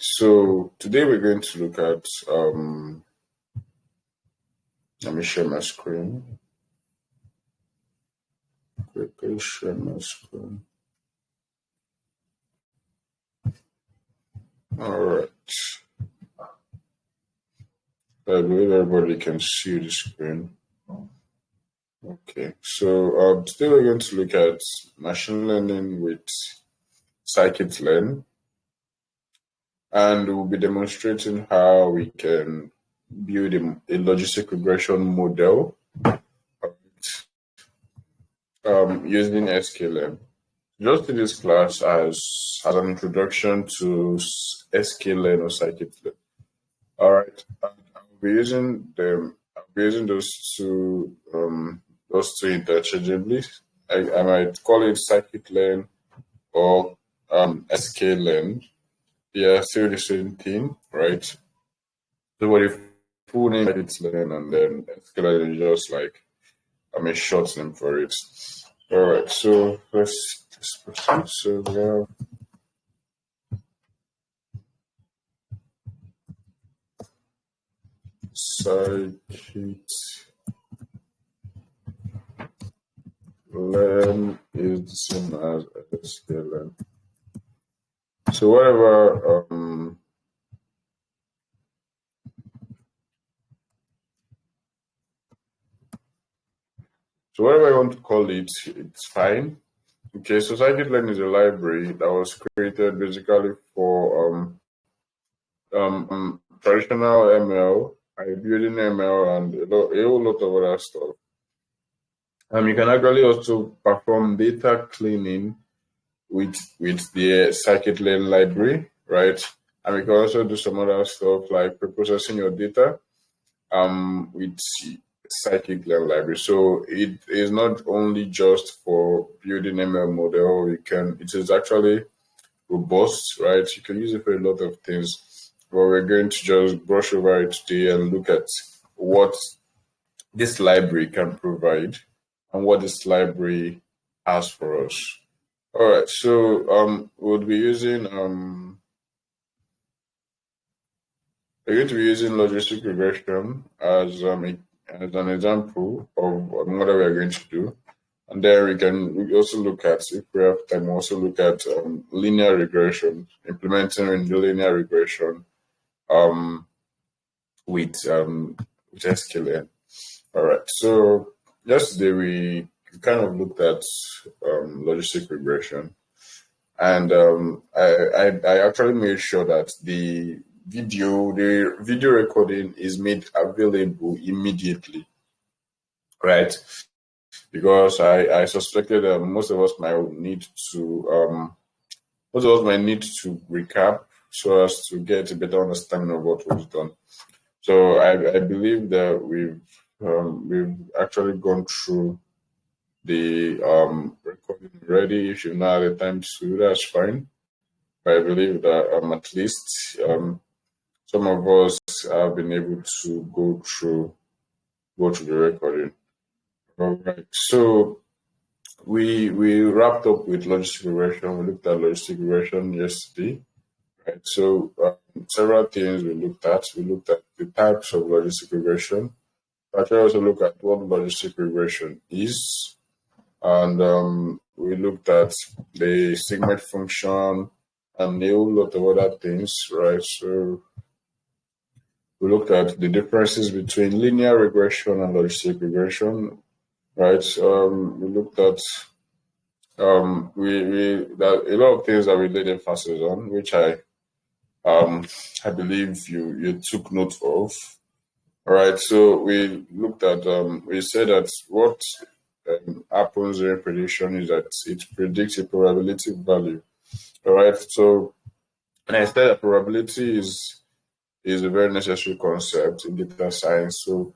So today we're going to look at, let me share my screen. Quickly share my screen. All right. I believe everybody can see the screen. Okay, so today we're going to look at machine learning with Scikit-learn, and we'll be demonstrating how we can build a logistic regression model using Scikit-learn. Just see this class as an introduction to Scikit-learn or Scikit-learn. All right, I'll be using them. I'll be using those two interchangeably. I might call it Scikit-learn or Scikit-learn. They are still the same thing, right? So what if full name Scikit-learn and then Scikit-learn is just like a short name for it. All right, so let's proceed. So now, Scikit-learn is the same as Scikit-learn. So whatever I want to call it, it's fine. Okay, so Scikit-learn is a library that was created basically for traditional ML, building ML, and a whole lot of other stuff. You can actually also perform data cleaning with the Scikit-learn library, right? And we can also do some other stuff like preprocessing your data with Scikit-learn library. So it is not only just for building ML model. It is actually robust, right? You can use it for a lot of things. But we're going to just brush over it today and look at what this library can provide and what this library has for us. All right, so we'll be using we're going to be using logistic regression as an example of what we are going to do, and then we also look at, if we have time, also look at linear regression, implementing the linear regression with Scikit-learn. All right, so yesterday we kind of looked at logistic regression, and I actually made sure that the video recording is made available immediately, right? Because I suspected that most of us might need to recap so as to get a better understanding of what was done. So I believe that we've actually gone through the recording already. If you've not had the time to, that's fine. But I believe that at least some of us have been able to go through the recording. All right. So we wrapped up with logistic regression. We looked at logistic regression yesterday. Right. So several things we looked at. We looked at the types of logistic regression. But I also look at what logistic regression is. And we looked at the segment function and a whole lot of other things, right? So we looked at the differences between linear regression and logistic regression, right? We looked at that a lot of things that we laid emphasis on, which I believe you took note of. All right, so we looked at we said that what happens during prediction is that it predicts a probability value. All right, so and I said that probability is a very necessary concept in data science. So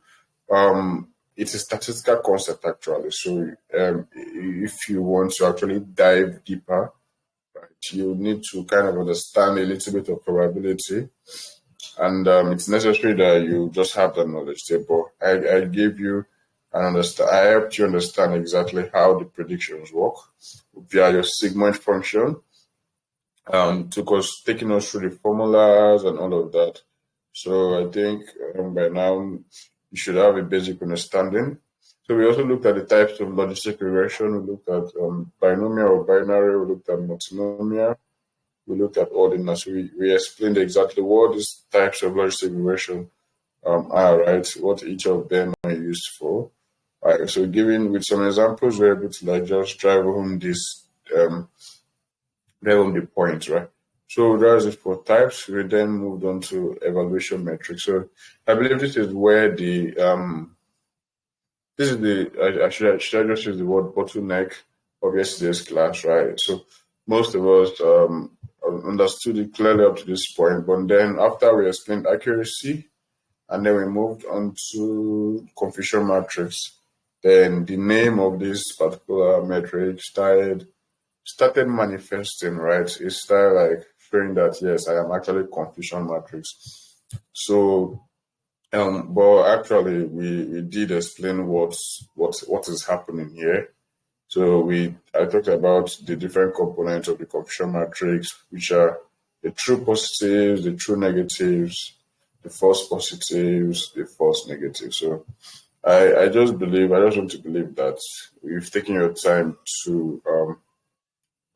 it's a statistical concept actually. So if you want to actually dive deeper, right, you need to kind of understand a little bit of probability. And it's necessary that you just have the knowledge there. But I gave you I helped you understand exactly how the predictions work via your segment function. took us, taking us through the formulas and all of that. So I think by now you should have a basic understanding. So we also looked at the types of logistic regression. We looked at binomial or binary. We looked at multinomial. We looked at ordinal. So we explained exactly what these types of logistic regression are, right? What each of them are used for. All right. So given with some examples, we're able to like just drive home this the point, right? So that's it for types. We then moved on to evaluation metrics. So I believe this is where the this is the should I just use the word bottleneck of yesterday's class, right? So most of us understood it clearly up to this point, but then after we explained accuracy, and then we moved on to confusion matrix, then the name of this particular metric started manifesting, right? It started like showing that yes, I am actually confusion matrix. So but actually we did explain what is happening here. So I talked about the different components of the confusion matrix, which are the true positives, the true negatives, the false positives, the false negatives. So I just want to believe that you've taken your time to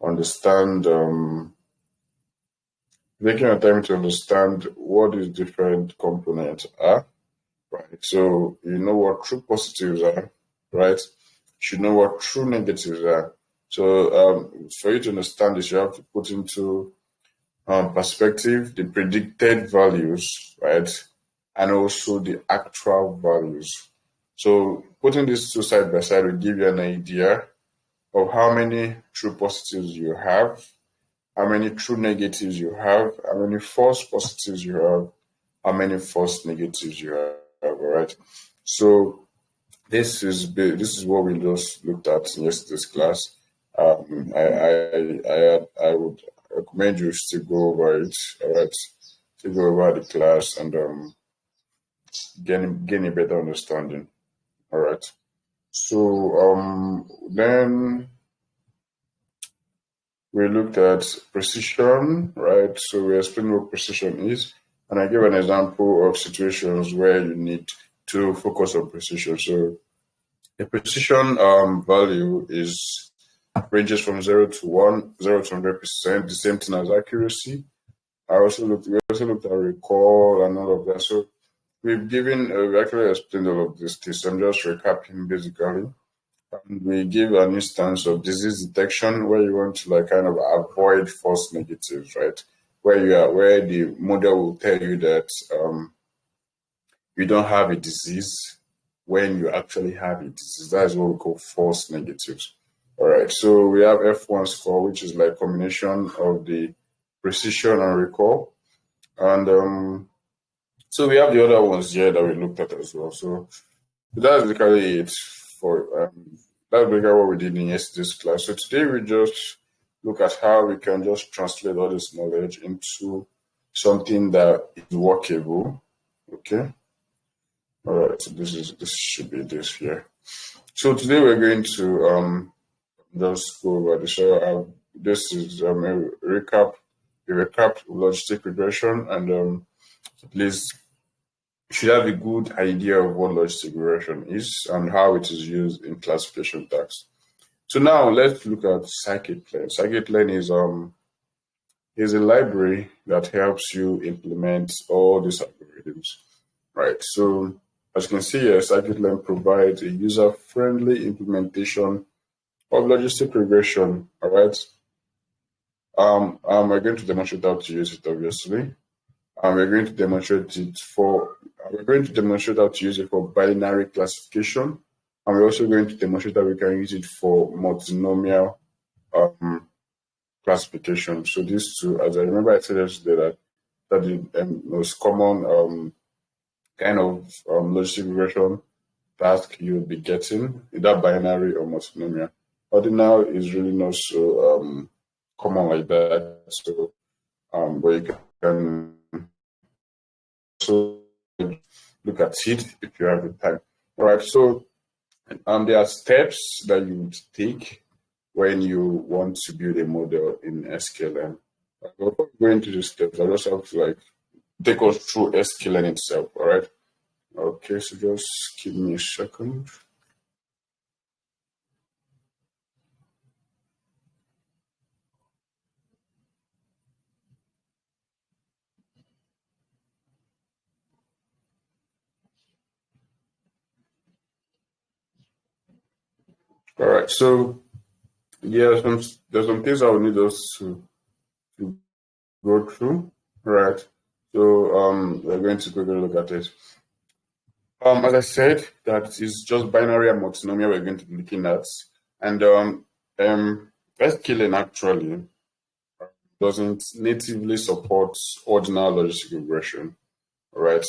understand taking your time to understand what these different components are, right? So you know what true positives are, right? You should know what true negatives are. So for you to understand this, you have to put into perspective the predicted values, right? And also the actual values. So putting these two side by side will give you an idea of how many true positives you have, how many true negatives you have, how many false positives you have, how many false negatives you have, all right? So this is what we just looked at in yesterday's class. I would recommend you to go over it, all right? To go over the class and gain a better understanding, all right? So then we looked at precision, right? So we explained what precision is, and I gave an example of situations where you need to focus on precision. So the precision value ranges from 0 to 1, 0 to 100%, the same thing as accuracy. We also looked at recall and all of that. So we actually explained all of this. So I'm just recapping basically. And we give an instance of disease detection where you want to like kind of avoid false negatives, right? Where the model will tell you that you don't have a disease when you actually have a disease. That is what we call false negatives. All right. So we have F1 score, which is like combination of the precision and recall, and so we have the other ones here that we looked at as well. So that's basically it for that's basically what we did in yesterday's class. So today we just look at how we can just translate all this knowledge into something that is workable. Okay. All right. So this should be this here. So today we're going to just go over this. So this is a recap of logistic regression, and at least you should have a good idea of what logistic regression is and how it is used in classification tasks. So now let's look at Scikit-learn. Scikit-learn is a library that helps you implement all these algorithms, right? So as you can see here, Scikit-learn provides a user-friendly implementation of logistic regression, all right? We're going to demonstrate how to use it, obviously. We're going to demonstrate how to use it for binary classification, and we're also going to demonstrate that we can use it for multinomial classification. So these two, as I remember, I said yesterday that the most common kind of logistic regression task you'll be getting, either binary or multinomial. Ordinal is really not so common like that. So, but you can also look at it if you have the time. All right. So, there are steps that you would take when you want to build a model in SQLM. Before we go into the steps, I just have to like take us through Scikit-learn itself. All right. Okay, so just give me a second. All right. So yeah, there's some things I will need us to go through. Right. So we're going to quickly look at it. As I said, that is just binary and multinomial we're going to be looking at. And Scikit-learn actually doesn't natively support ordinal logistic regression, right?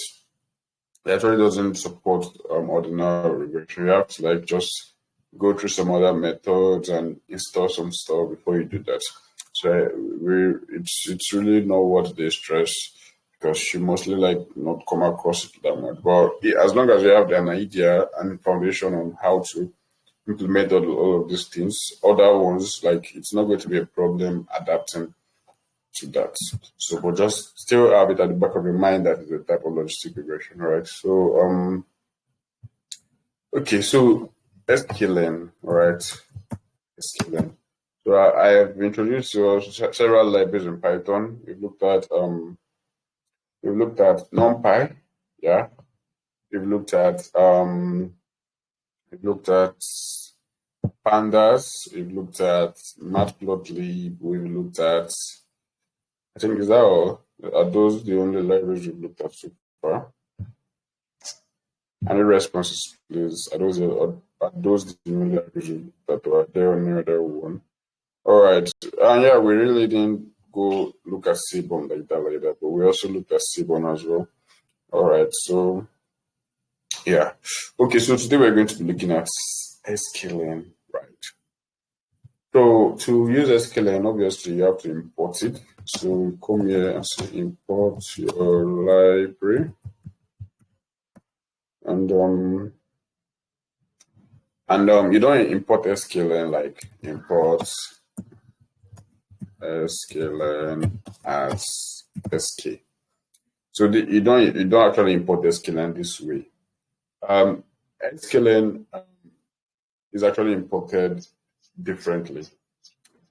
It actually doesn't support ordinal regression. You have to like just go through some other methods and install some stuff before you do that. So it's really not what they stress because you mostly like not come across it that much. But as long as you have an idea and foundation on how to implement all of these things, other ones like it's not going to be a problem adapting to that. So, but just still have it at the back of your mind that is a type of logistic regression, right? So, okay, so Scikit-learn, all right, Scikit-learn. So I have introduced you several libraries in Python. We've looked at NumPy, yeah. We've looked at pandas. We've looked at matplotlib. We've looked at, I think, is that all? Are those the only libraries we've looked at so far? Any responses, please? Are those the only libraries that were there on the other one? All right. And yeah, we really didn't go look at Seaborn like that, but we also looked at Seaborn as well. All right. So yeah. Okay. So today we're going to be looking at Scikit-learn, right? So to use Scikit-learn, obviously you have to import it. So we come here and say import your library, and you don't import Scikit-learn like import Scikit-learn as SK. So you don't actually import Scikit-learn this way. Scikit-learn is actually imported differently.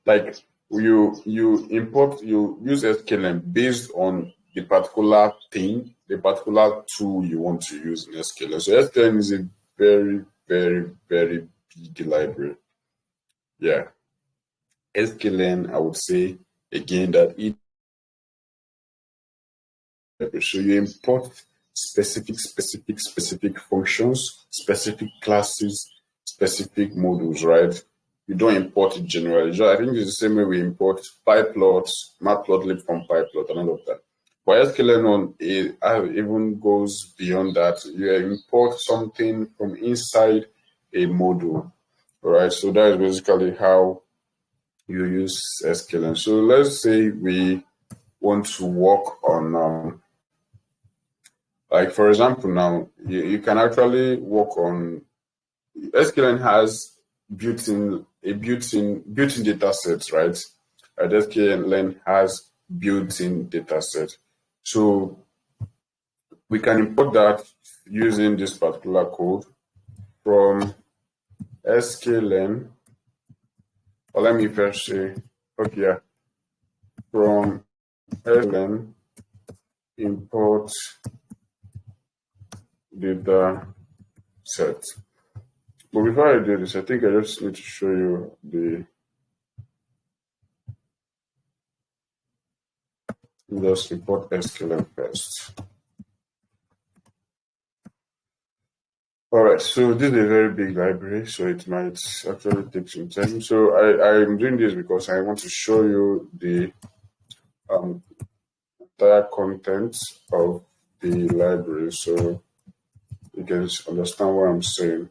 Like you use Scikit-learn based on the particular thing, the particular tool you want to use in Scikit-learn. So Scikit-learn is a very, very, very big library. Yeah. Scikit-learn, I would say again that so you import specific functions, specific classes, specific modules, right? You don't import it generally. I think it's the same way we import pyplots, matplotlib from pyplot and all of that. But Scikit-learn even goes beyond that. You import something from inside a module, right? So that is basically how you use Scikit-learn. So let's say we want to work on like for example, now you can actually work on Scikit-learn has built-in data sets, right? Scikit-learn has built-in data set. So we can import that using this particular code from Scikit-learn. Or let me first say, okay, yeah, from Scikit-learn import data set. But before I do this, I think I just need to show you just import Scikit-learn first. All right, so this is a very big library, so it might actually take some time. So I'm doing this because I want to show you the entire content of the library, so you can understand what I'm saying.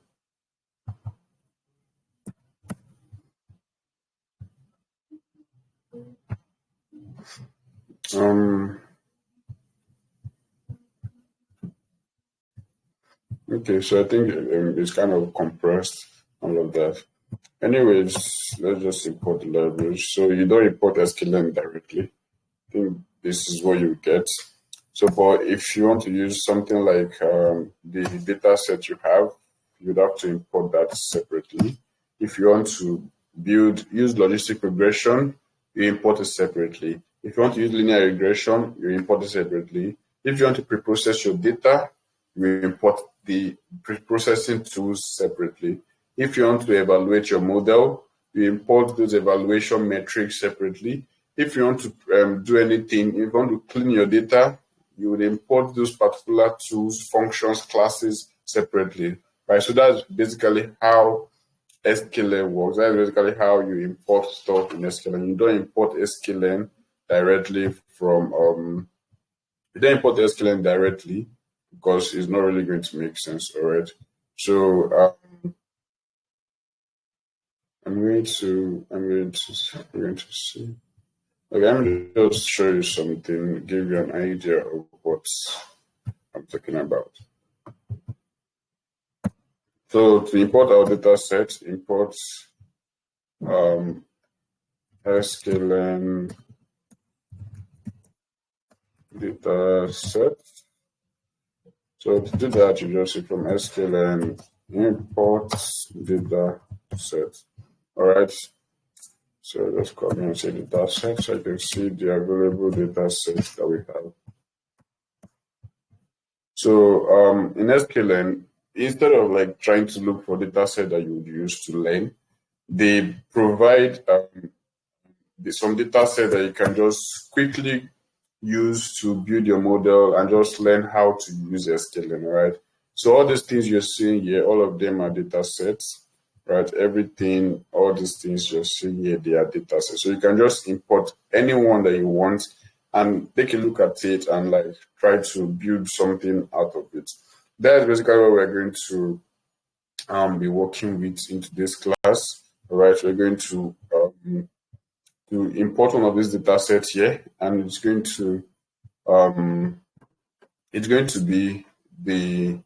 Okay, so I think it's kind of compressed, all of that. Anyways, let's just import the library. So you don't import Scikit-learn directly. think this is what you get. So, but if you want to use something like the data set you have, you'd have to import that separately. If you want to use logistic regression, you import it separately. If you want to use linear regression, you import it separately. If you want to pre-process your data, you import the pre-processing tools separately. If you want to evaluate your model, you import those evaluation metrics separately. If you want to do anything, if you want to clean your data, you would import those particular tools, functions, classes separately, right? So that's basically how Scikit-learn works. That's basically how you import stuff in Scikit-learn. You don't import Scikit-learn directly from you don't import Scikit-learn directly because it's not really going to make sense, all right? So I'm going to see. Okay, let me just show you something, give you an idea of what I'm talking about. So to import our data set, import Scikit-learn data set. So to do that, you just see from Scikit-learn import data set. All right. So let's come here and say data set, so I can see the available data sets that we have. So in Scikit-learn, instead of like trying to look for data set that you would use to learn, they provide some data set that you can just quickly use to build your model and just learn how to use Scikit-learn, right? So all these things you're seeing here, all of them are data sets. Right, everything, all these things you're seeing here, they are data sets. So you can just import any one that you want and take a look at it and like try to build something out of it. That's basically what we're going to be working with in today's class. All right, we're going to import one of these data sets here, and it's going to be the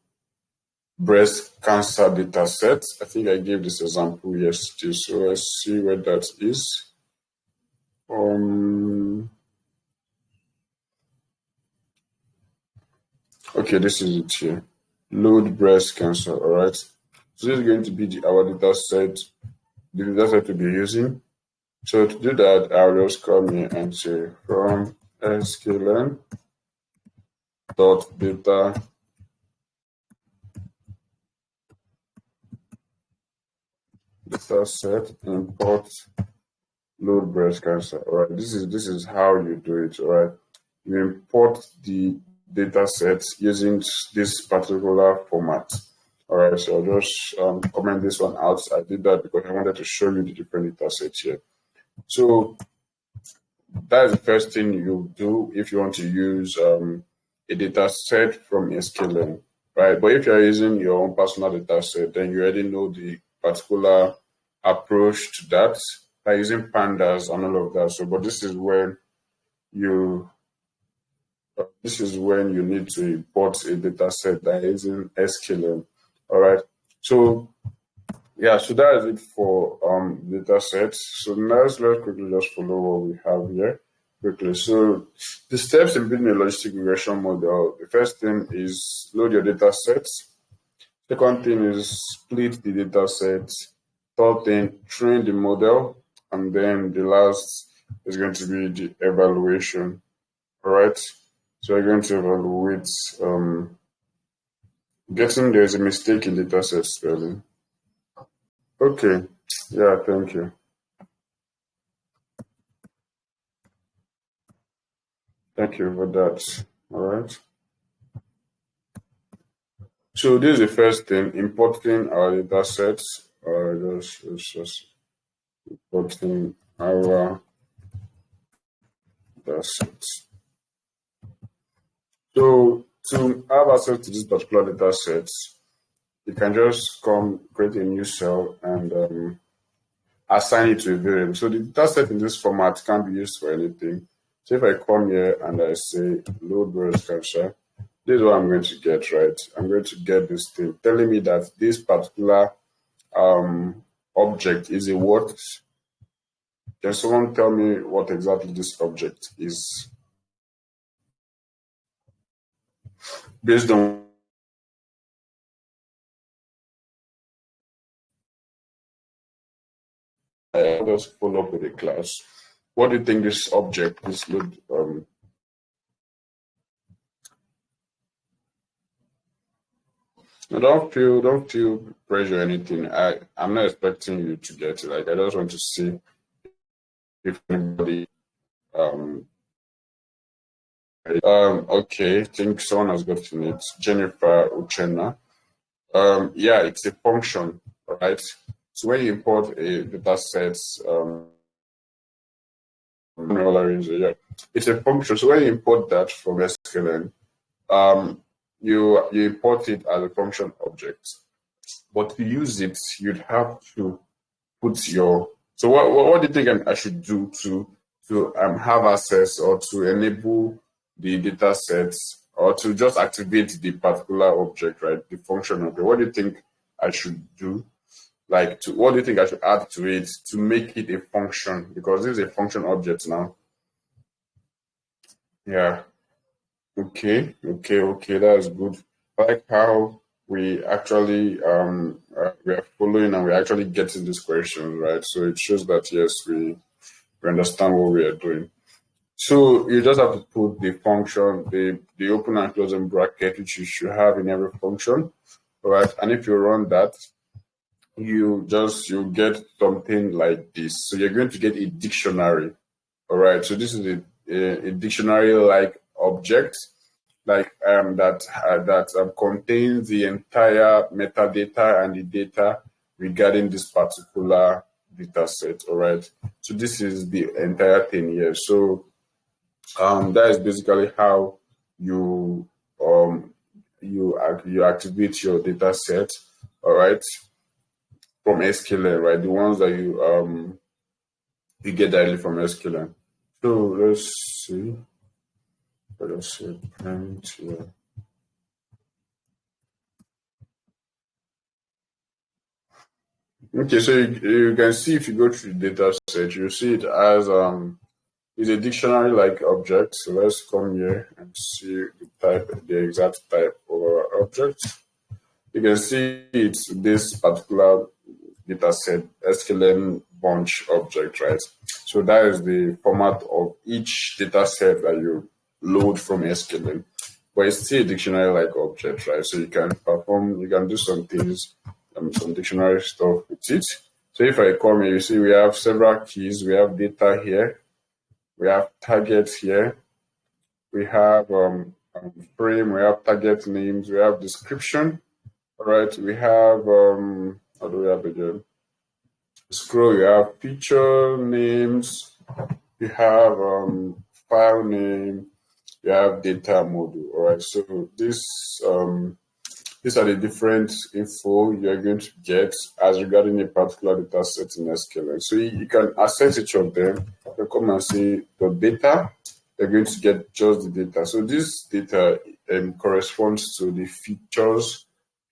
breast cancer data set. I think I gave this example yesterday, so let's see where that is. Okay, this is it here. Load breast cancer. All right. So this is going to be our data set, the data set to be using. So to do that, I'll just come here and say from Scikit-learn .data data set import load breast cancer. All right, this is how you do it. All right, you import the data sets using this particular format. All right, so I'll just comment this one out. I did that because I wanted to show you the different data sets here. So that's the first thing you do if you want to use a data set from Scikit-learn, right? But if you're using your own personal data set, then you already know the particular approach to that by using pandas and all of that. So, but this is when you need to import a data set that is in Scikit-learn. All right. So yeah, so that is it for data sets. So now let's quickly just follow what we have here quickly. So the steps in building a logistic regression model. The first thing is load your data sets. Second thing is split the data sets. Third thing, train the model. And then the last is going to be the evaluation. All right. So we're going to evaluate there's a mistake in data set spelling. Okay. Yeah, thank you. Thank you for that. All right. So this is the first thing, importing our data sets. Just importing our data sets. So to have access to this particular data sets, you can just create a new cell and assign it to a variable. So the data set in this format can be used for anything. So if I come here and I say load breast cancer, this is what I'm going to get, right? I'm going to get this thing telling me that this particular object is a what? Can someone tell me what exactly this object is? based on I'll just follow up with the class. What do you think this object, this load, don't feel pressure or anything. I'm not expecting you to get it. Like, I just want to see if anybody okay, I think someone has gotten it. Jennifer Uchenna. Yeah, it's a function, right? So when you import a data set, yeah, it's a function. So when you import that from SQL, you import it as a function object. But to use it, you'd have to put your. So what do you think I should do to have access or to enable the data sets or to just activate the particular object, right? The function object. What do you think I should do? Like, what do you think I should add to it to make it a function? Because this is a function object now. Yeah. Okay. That's good. I like how we actually we are following and we're actually getting these questions, right? So it shows that yes, we understand what we are doing. So you just have to put the function, the open and closing bracket, which you should have in every function, all right? And if you run that, you get something like this. So you're going to get a dictionary, all right? So this is a dictionary-like object, like that contains the entire metadata and the data regarding this particular data set, all right? So this is the entire thing here. So that is basically how you activate your data set, all right, from SQL, right? The ones that you get directly from SQL. So let's see. Let's see. Print here. Okay, so you can see if you go through the data set, you see it as it's a dictionary-like object. So let's come here and see the exact type of our object. You can see it's this particular data set, SQL bunch object, right? So that is the format of each data set that you load from SQL. But it's still a dictionary-like object, right? So you can do some things, some dictionary stuff with it. So if I come here, you see we have several keys. We have data here. We have targets here. We have frame. We have target names. We have description. All right. We have how do we have again? Scroll. You have feature names. You have file name. You have data module. All right. So these are the different info you're going to get as regarding a particular data set in SQL. So you can access each of them. You come and see the data. You're going to get just the data. So this data corresponds to the features.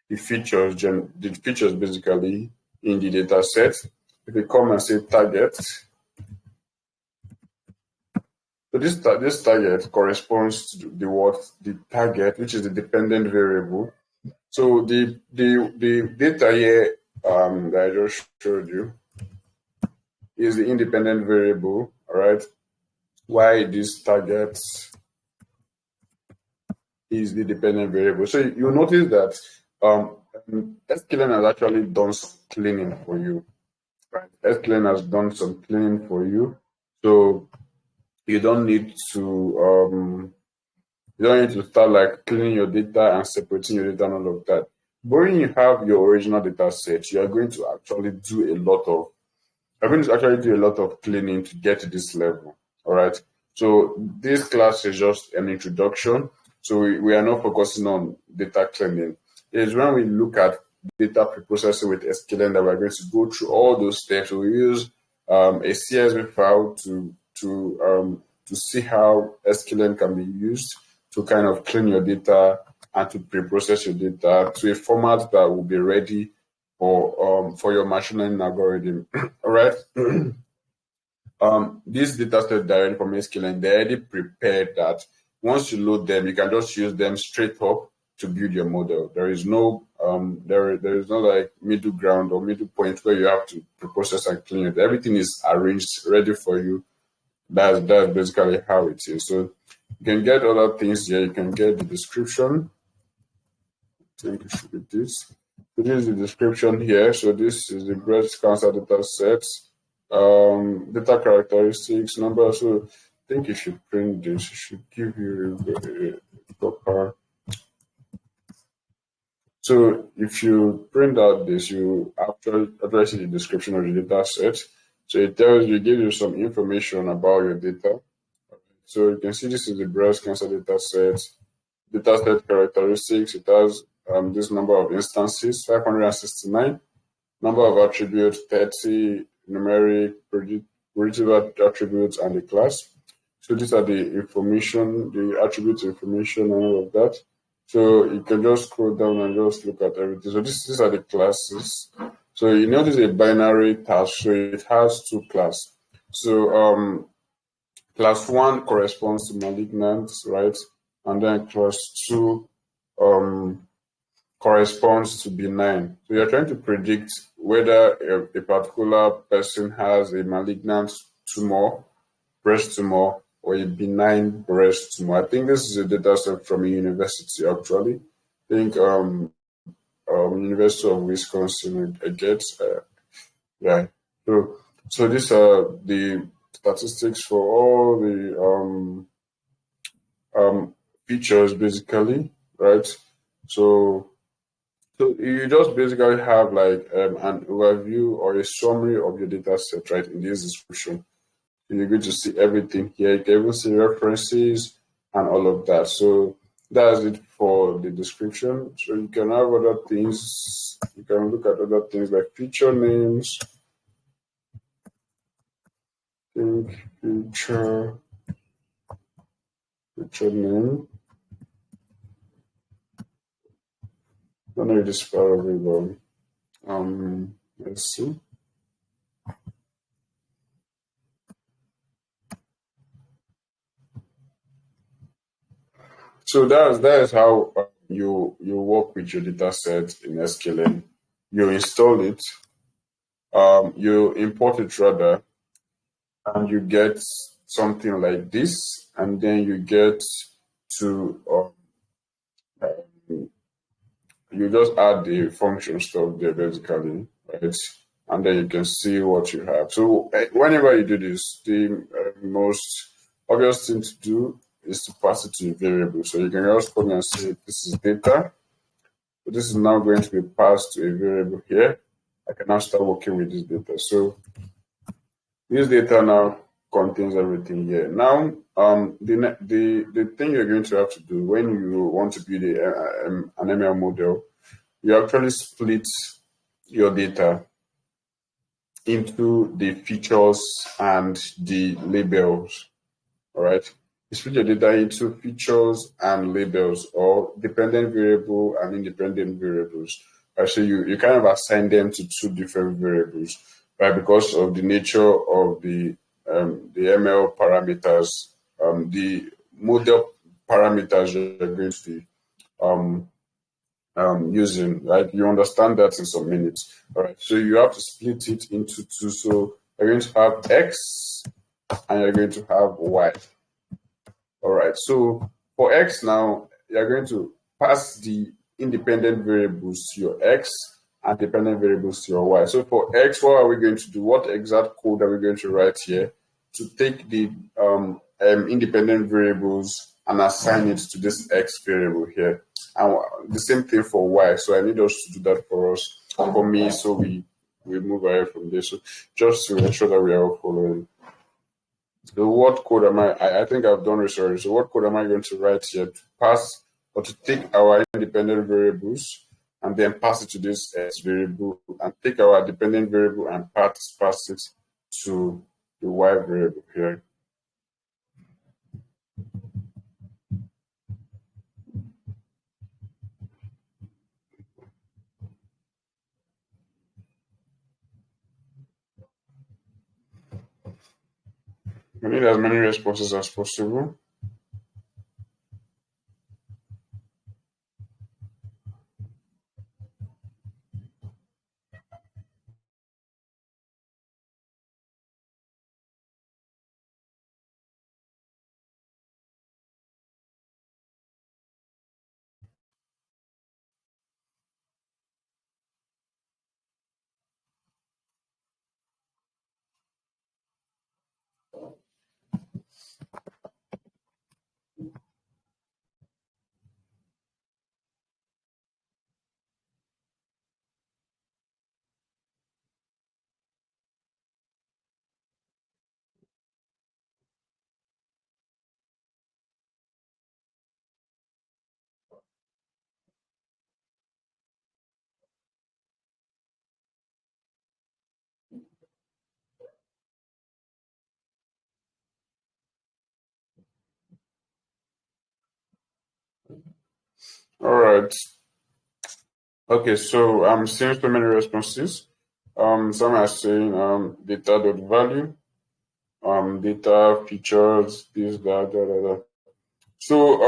The features basically in the data set. If you come and say target, so this target corresponds to the target, which is the dependent variable. So the data here that I just showed you is the independent variable, all right? Why this target is the dependent variable. So you notice that SQL has actually done some cleaning for you, right? SQL has done some cleaning for you, so you don't need to start like cleaning your data and separating your data and all of that. But when you have your original data set, you're going to actually do a lot of cleaning to get to this level. All right. So this class is just an introduction. So we are not focusing on data cleaning. It's when we look at data preprocessing with SQL that we're going to go through all those steps. So we use a CSV file to see how SQL can be used to kind of clean your data and to pre-process your data to a format that will be ready for your machine learning algorithm. All right. This data set directly from SQL, they already prepared that once you load them, you can just use them straight up to build your model. There is no there is no like middle ground or middle point where you have to preprocess and clean it. Everything is arranged, ready for you. That's basically how it is. So you can get other things here. You can get the description. I think it should be this. So this is the description here. So this is the breast cancer data set, data characteristics, number. So I think if you print this, it should give you a proper. So if you print out this, you actually see the description of the data set. So it gives you some information about your data. So you can see this is the breast cancer data set characteristics. It has this number of instances, 569, number of attributes, 30 numeric, predictive attributes, and the class. So these are the information, the attributes information, and all of that. So you can just scroll down and just look at everything. So these are the classes. So you notice a binary task, so it has two classes. So class 1 corresponds to malignant, right? And then class 2 corresponds to benign. So you're trying to predict whether a particular person has a malignant tumor, breast tumor, or a benign breast tumor. I think this is a data set from a university, actually. I think University of Wisconsin, I guess. Yeah. So these are the statistics for all the features, basically, right? So you just basically have like an overview or a summary of your data set, right, in this description. You're going to see everything here. You can even see references and all of that. So that's it for the description. So you can have other things. You can look at other things like feature names. Feature name. I don't know if this part of it, but let's see. So that is how you work with your data set in Scikit-learn. You install it, you import it rather, and you get something like this, and then you get to you just add the function stuff there basically, right? And then you can see what you have. So whenever you do this, the most obvious thing to do is to pass it to a variable. So you can just come and say this is data. So this is now going to be passed to a variable here. I can now start working with this data. So this data now contains everything here. Now, the thing you're going to have to do when you want to build an ML model, you actually split your data into the features and the labels. All right. You split your data into features and labels, or dependent variable and independent variables. So you kind of assign them to two different variables, right? Because of the nature of the ML parameters, the model parameters you're going to be using, right? You understand that in some minutes. All right. So you have to split it into two. So you're going to have X and you're going to have Y. All right, so for X now, you're going to pass the independent variables to your X and dependent variables to your Y. So for X, what are we going to do? What exact code are we going to write here to take the independent variables and assign it to this X variable here? And the same thing for Y. So I need us to do that for me, so we move ahead from this. So just to ensure that we are all following. So what code am I think I've done research. So what code am I going to write here to pass or to take our independent variables and then pass it to this X variable, and take our dependent variable and pass it to the Y variable here. We need as many responses as possible. All right. Okay, so I'm seeing so many responses. Some are saying data.value, data features, this, that, that, that, that. So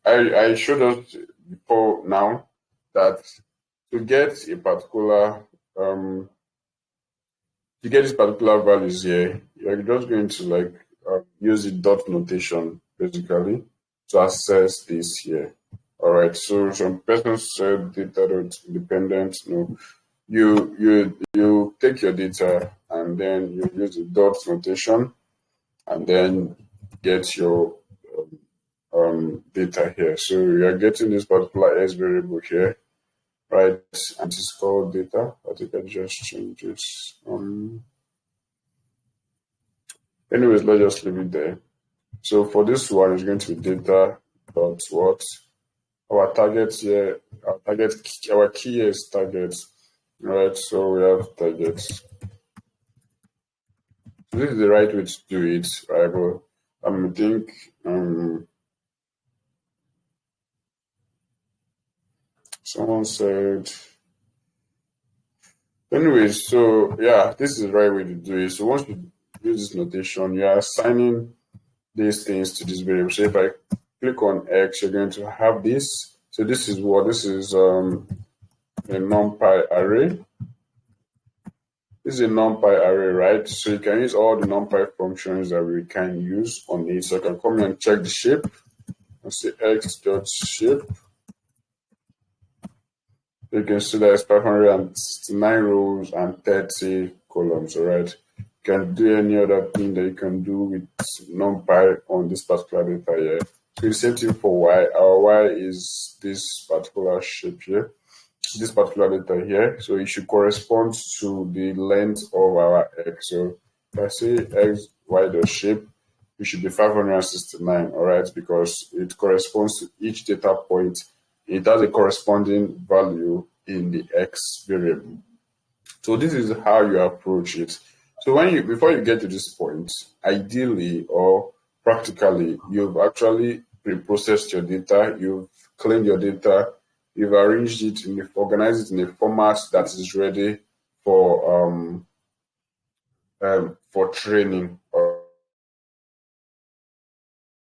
I showed us before now that to get a particular to get these particular values here, you're just going to like use the dot notation basically to access this here. All right. So some person said data dot independent. No, you take your data and then you use the dot notation and then get your data here. So you are getting this particular S variable here, right? And it's called data. I think I just change it. Anyways, let's just leave it there. So for this one, it's going to be data dot what? Our target here, our key here is target, right? So we have target. So this is the right way to do it, right? But I think someone said. Anyways, so yeah, this is the right way to do it. So once you use this notation, you are assigning these things to this variable. So if I click on X, you're going to have this. So this is what this is a numpy array. This is a numpy array, right? So you can use all the numpy functions that we can use on it. So I can come here and check the shape and say x.shape. You can see that it's 569 rows and 30 columns, all right? You can do any other thing that you can do with numpy on this particular data here. So the same thing for y. Our y is this particular shape here, this particular data here. So it should correspond to the length of our x. So if I say x, y dot shape, it should be 569, all right? Because it corresponds to each data point. It has a corresponding value in the x variable. So this is how you approach it. So before you get to this point, ideally or practically, you've actually pre-processed your data, you've cleaned your data, you've arranged it organized it in a format that is ready for training.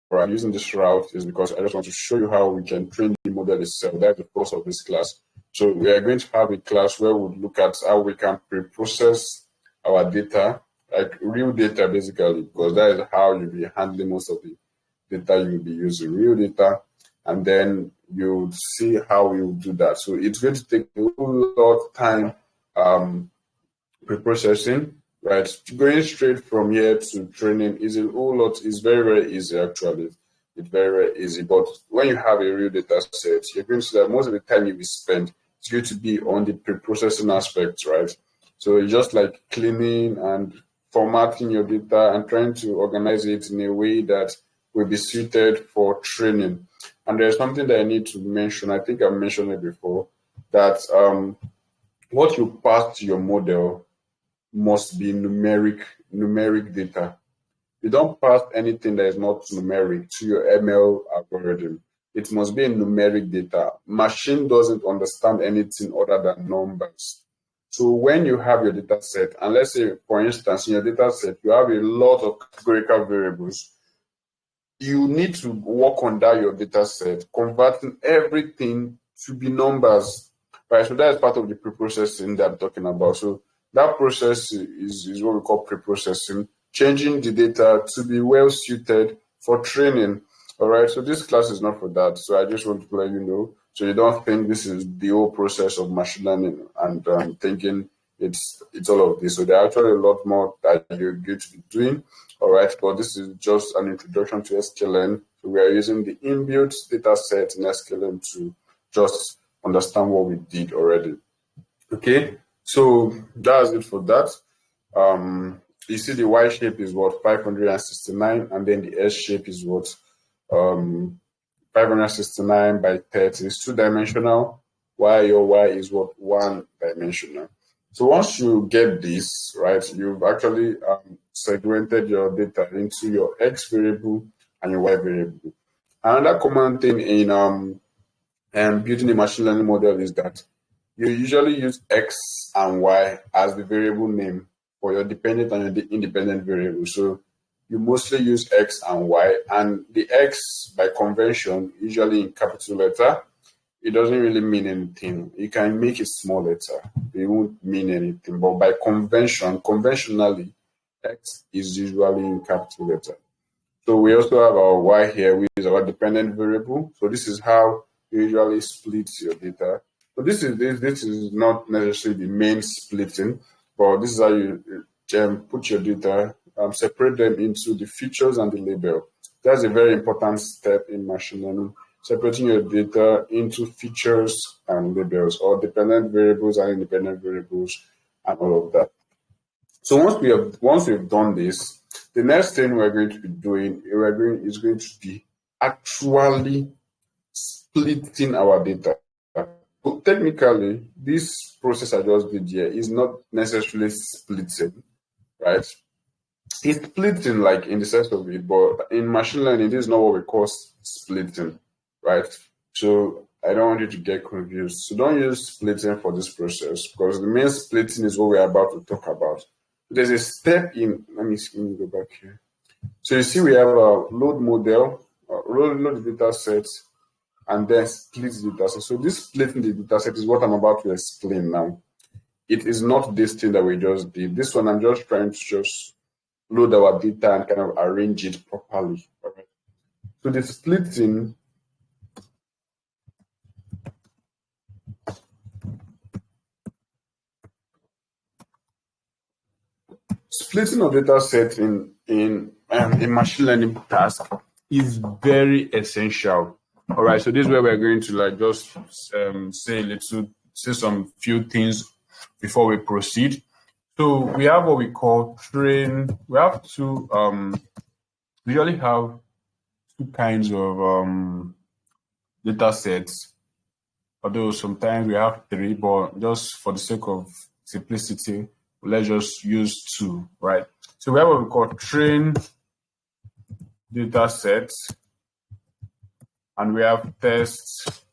Or I'm using this route is because I just want to show you how we can train the model itself. That's the purpose of this class. So we are going to have a class where we'll look at how we can pre-process our data, like real data basically, because that is how you'll be handling most of the data you'll be using, real data, and then you'll see how we will do that. So it's going to take a whole lot of time pre-processing, right? Going straight from here to training is a whole lot, is very, very easy actually. It's very, very easy. But when you have a real data set, you're going to see that most of the time you will spend is going to be on the pre-processing aspect, right? So it's just like cleaning and formatting your data and trying to organize it in a way that will be suited for training. And there's something that I need to mention. I think I mentioned it before, that what you pass to your model must be numeric data. You don't pass anything that is not numeric to your ML algorithm. It must be numeric data. Machine doesn't understand anything other than numbers. So when you have your data set, and let's say, for instance, in your data set, you have a lot of categorical variables, you need to work on that your data set, converting everything to be numbers, right? So that's part of the pre-processing that I'm talking about. So that process is what we call pre-processing, changing the data to be well suited for training. All right, so this class is not for that. So I just want to let you know, so you don't think this is the whole process of machine learning and thinking it's all of this. So there are actually a lot more that you're going to be doing. All right, but this is just an introduction to Scikit-learn. So we are using the inbuilt data set in Scikit-learn to just understand what we did already. Okay, so that's it for that. You see the Y shape is what, 569, and then the S shape is what, 569 by 30. It's two-dimensional, while your Y is what, one-dimensional. So once you get this, right, you've actually segmented your data into your X variable and your Y variable. Another common thing in building a machine learning model is that you usually use X and Y as the variable name for your dependent and your independent variable. So you mostly use X and Y, and the X by convention, usually in capital letter, it doesn't really mean anything. You can make a small letter, it won't mean anything. But by conventionally, X is usually in capital letter. So we also have our Y here, which is our dependent variable. So this is how you usually split your data. So this is not necessarily the main splitting, but this is how you put your data, separate them into the features and the label. That's a very important step in machine learning, separating your data into features and labels, or dependent variables and independent variables, and all of that. So once we've done this, the next thing we're going to be doing is going to be actually splitting our data. So technically, this process I just did here is not necessarily splitting, right? It's splitting like in the sense of it, but in machine learning, this is not what we call splitting, right? So I don't want you to get confused. So don't use splitting for this process, because the main splitting is what we're about to talk about. There's a step in, let me go back here. So you see we have a load model, load the data set, and then split the data set. So this splitting the data set is what I'm about to explain now. It is not this thing that we just did. This one I'm just trying to just load our data and kind of arrange it properly. All right. So the splitting of data set in a machine learning task is very essential. All right, so this is where we're going to like just say some few things before we proceed. So we have what we call train. We have two. We usually have two kinds of data sets. Although sometimes we have three, but just for the sake of simplicity, let's just use two, right? So we have what we call train data sets, and we have test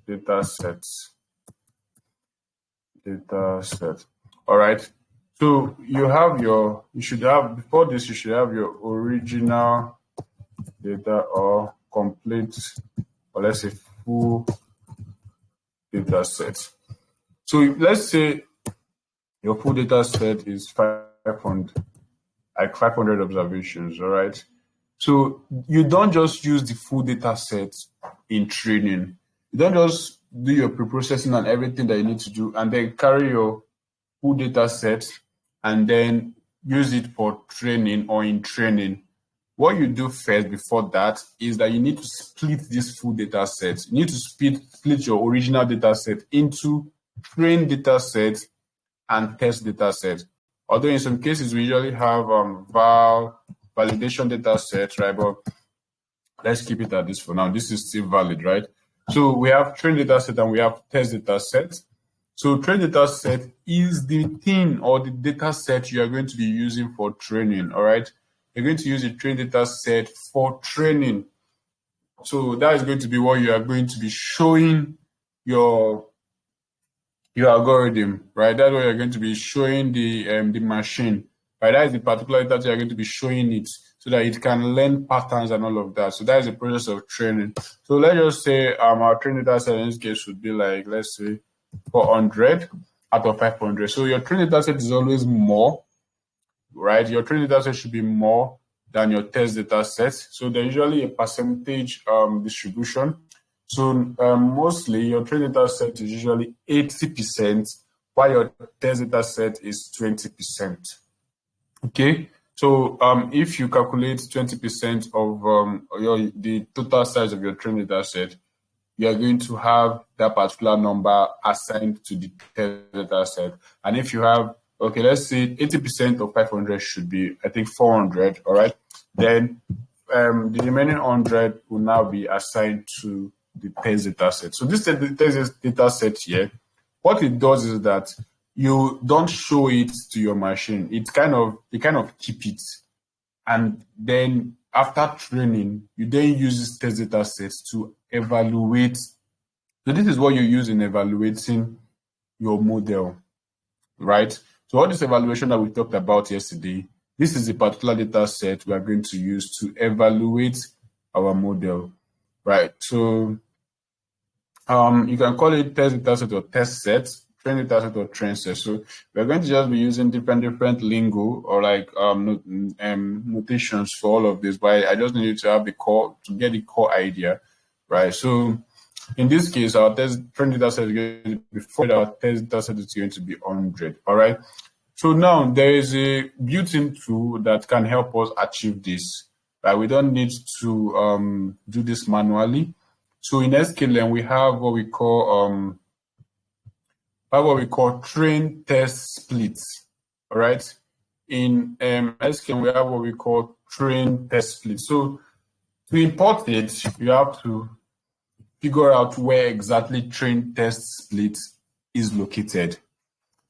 data sets. All right. So you should have your original data or complete, or let's say full data set. So let's say your full data set is 500 observations, all right? So you don't just use the full data set in training. You don't just do your pre-processing and everything that you need to do and then carry your full data set and then use it for training or in training. What you do first before that is that you need to split this full data set. You need to split your original data set into train data set and test data set. Although in some cases we usually have validation data set, right? But let's keep it at this for now. This is still valid, right? So we have train data set and we have test data set. So train data set is the thing or the data set you are going to be using for training, all right? You're going to use a train data set for training. So that is going to be what you are going to be showing your algorithm, right? That's what you're going to be showing the machine, right? That is the particular data you're going to be showing it so that it can learn patterns and all of that. So that is the process of training. So let's just say our training data set in this case would be like, let's say 400 out of 500. So your training data set is always more, right? Your training data set should be more than your test data set. So there's usually a percentage distribution. So mostly your training data set is usually 80%, while your test data set is 20%. Okay, so if you calculate 20% of the total size of your training data set, you are going to have that particular number assigned to the test data set. And if you have, okay, let's say 80% of 500 should be, I think, 400, all right? Then the remaining 100 will now be assigned to the test data set. So this test data set here, what it does is that you don't show it to your machine. You kind of keep it, and then after training, you then use this test data sets to evaluate. So this is what you use in evaluating your model, right? So all this evaluation that we talked about yesterday, this is a particular data set we are going to use to evaluate our model, right? So you can call it test data set or test set, train data set or train set. So we're going to just be using different lingo or like notations for all of this, but I just need you to have the core, to get the core idea, right? So in this case, our train data set is going to be 4, our test data set is going to be 100, all right? So now there is a built-in tool that can help us achieve this, right? We don't need to do this manually. So in Scikit-learn, we have what we call train test splits. All right. In Scikit-learn, we have what we call train test split. So to import it, you have to figure out where exactly train test split is located.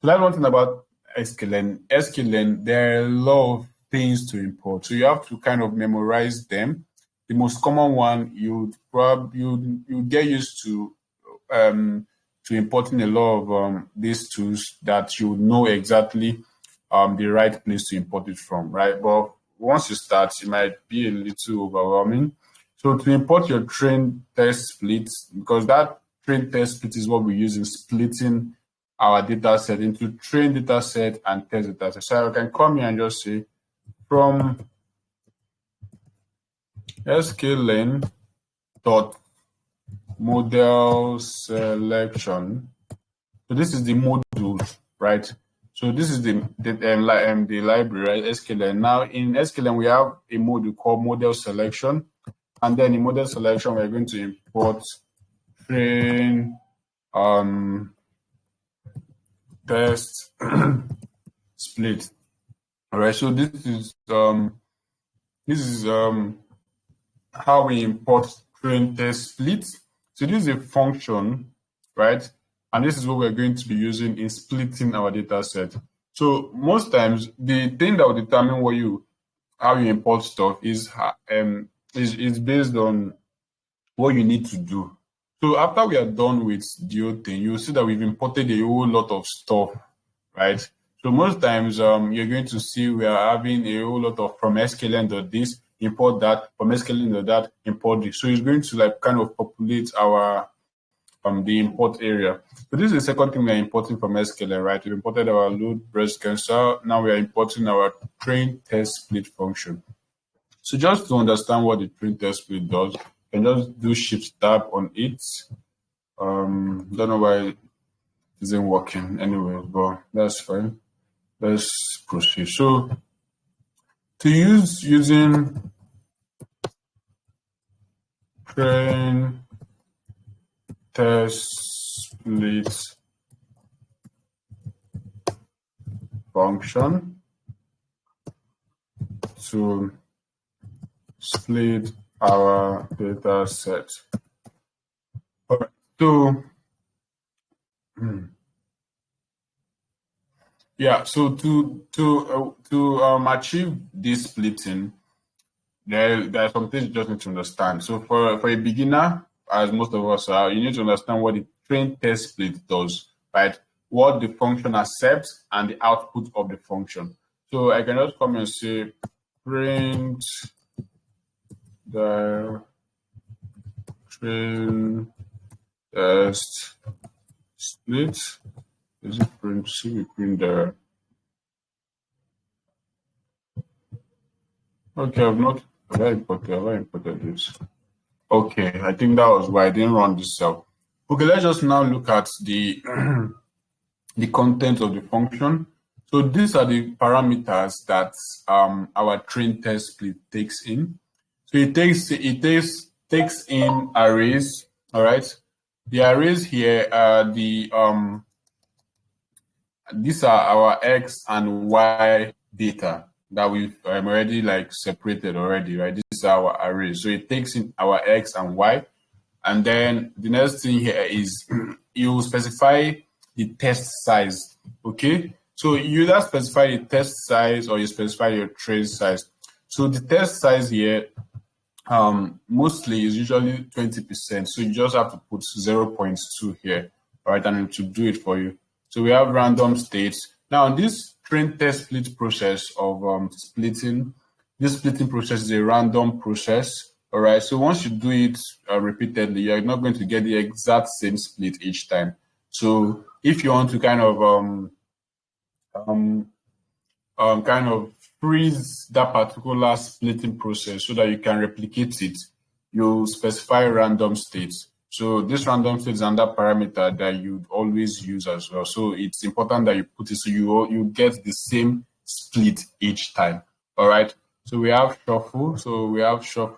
So that's one thing about Scikit-learn. Scikit-learn, there are a lot of things to import. So you have to kind of memorize them. The most common one, you get used to importing a lot of these tools that you know exactly the right place to import it from, right? But once you start, it might be a little overwhelming. So to import your train test split, because that train test split is what we use in splitting our data set into train data set and test data set. So I can come here and just say from Scikit-learn dot model selection. So this is the module, right? So this is the library, right? Scikit-learn. Now in Scikit-learn, we have a module called model selection, and then in model selection, we're going to import train test split. All right. So this is how we import train test split. So this is a function, right? And this is what we're going to be using in splitting our data set. So most times, the thing that will determine how you import stuff is based on what you need to do. So after we are done with the whole thing, you'll see that we've imported a whole lot of stuff, right? So most times, you're going to see we are having a whole lot of from Scikit-learn.this, import that, from Scikit-learn.that, import this. So it's going to like kind of populate our the import area. So this is the second thing we are importing from Scikit-learn, right? We imported our load breast cancer. Now we are importing our train test split function. So just to understand what the train test split does, you can just do Shift Tab on it. Don't know why it isn't working anyway, but that's fine. Let's proceed. So to using train test split function to split our data set. All right. So yeah, so to achieve this splitting, there are some things you just need to understand. So for a beginner, as most of us are, you need to understand what the train test split does, right? What the function accepts and the output of the function. So I can just come and say print the train test split. Is it print? See, we print the. Okay, have I imported this? Okay, I think that was why I didn't run this cell. Okay, let's just now look at the the content of the function. So these are the parameters that our train test split takes in. So it takes in arrays. All right, the arrays here are the these are our X and Y data that we've already like separated already, right? This is our array. So it takes in our X and Y. And then the next thing here is you specify the test size, okay? So you either specify the test size or you specify your trace size. So the test size here mostly is usually 20%. So you just have to put 0.2 here, all right, and it will do it for you. So we have random states. Now, this train test split process of splitting, this splitting process is a random process, all right. So once you do it repeatedly, you're not going to get the exact same split each time. So if you want to kind of freeze that particular splitting process so that you can replicate it, you specify random states. So this random state is another parameter that you always use as well. So it's important that you put it so you get the same split each time. All right. So we have shuffle.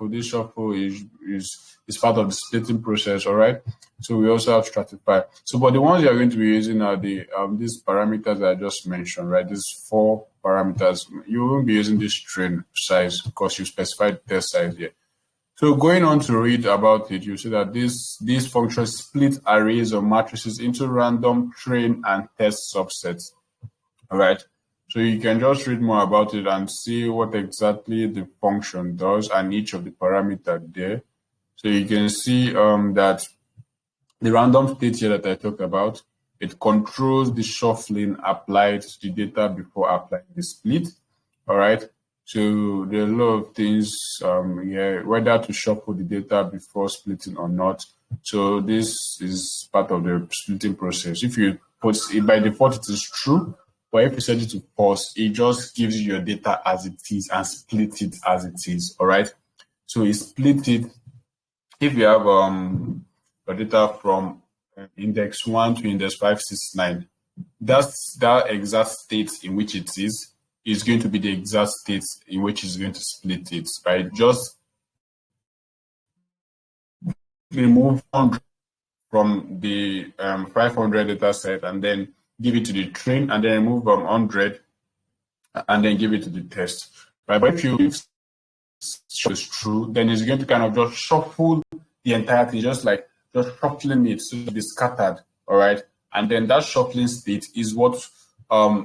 This shuffle is part of the splitting process. All right. So we also have stratify. So, but the ones you're going to be using are the these parameters that I just mentioned, right? These 4 parameters. You won't be using this train size because you specified the test size here. So going on to read about it, you see that these functions split arrays of matrices into random train and test subsets. All right. So you can just read more about it and see what exactly the function does and each of the parameters there. So you can see that the random state here that I talked about, it controls the shuffling applied to the data before applying the split. All right. So there are a lot of things here, whether to shuffle the data before splitting or not. So this is part of the splitting process. If you put it by default, it is true. But if you set it to false, it just gives you your data as it is and split it as it is. All right. So it split it. If you have your data from index 1 to index 569, that's that exact state in which it is going to be the exact state in which it's going to split it, right? Just remove 100 from the 500 data set and then give it to the train, and then remove 100 and then give it to the test, right? But if it's true, then it's going to kind of just shuffle the entire thing, just shuffling it so it's scattered, all right? And then that shuffling state is what that's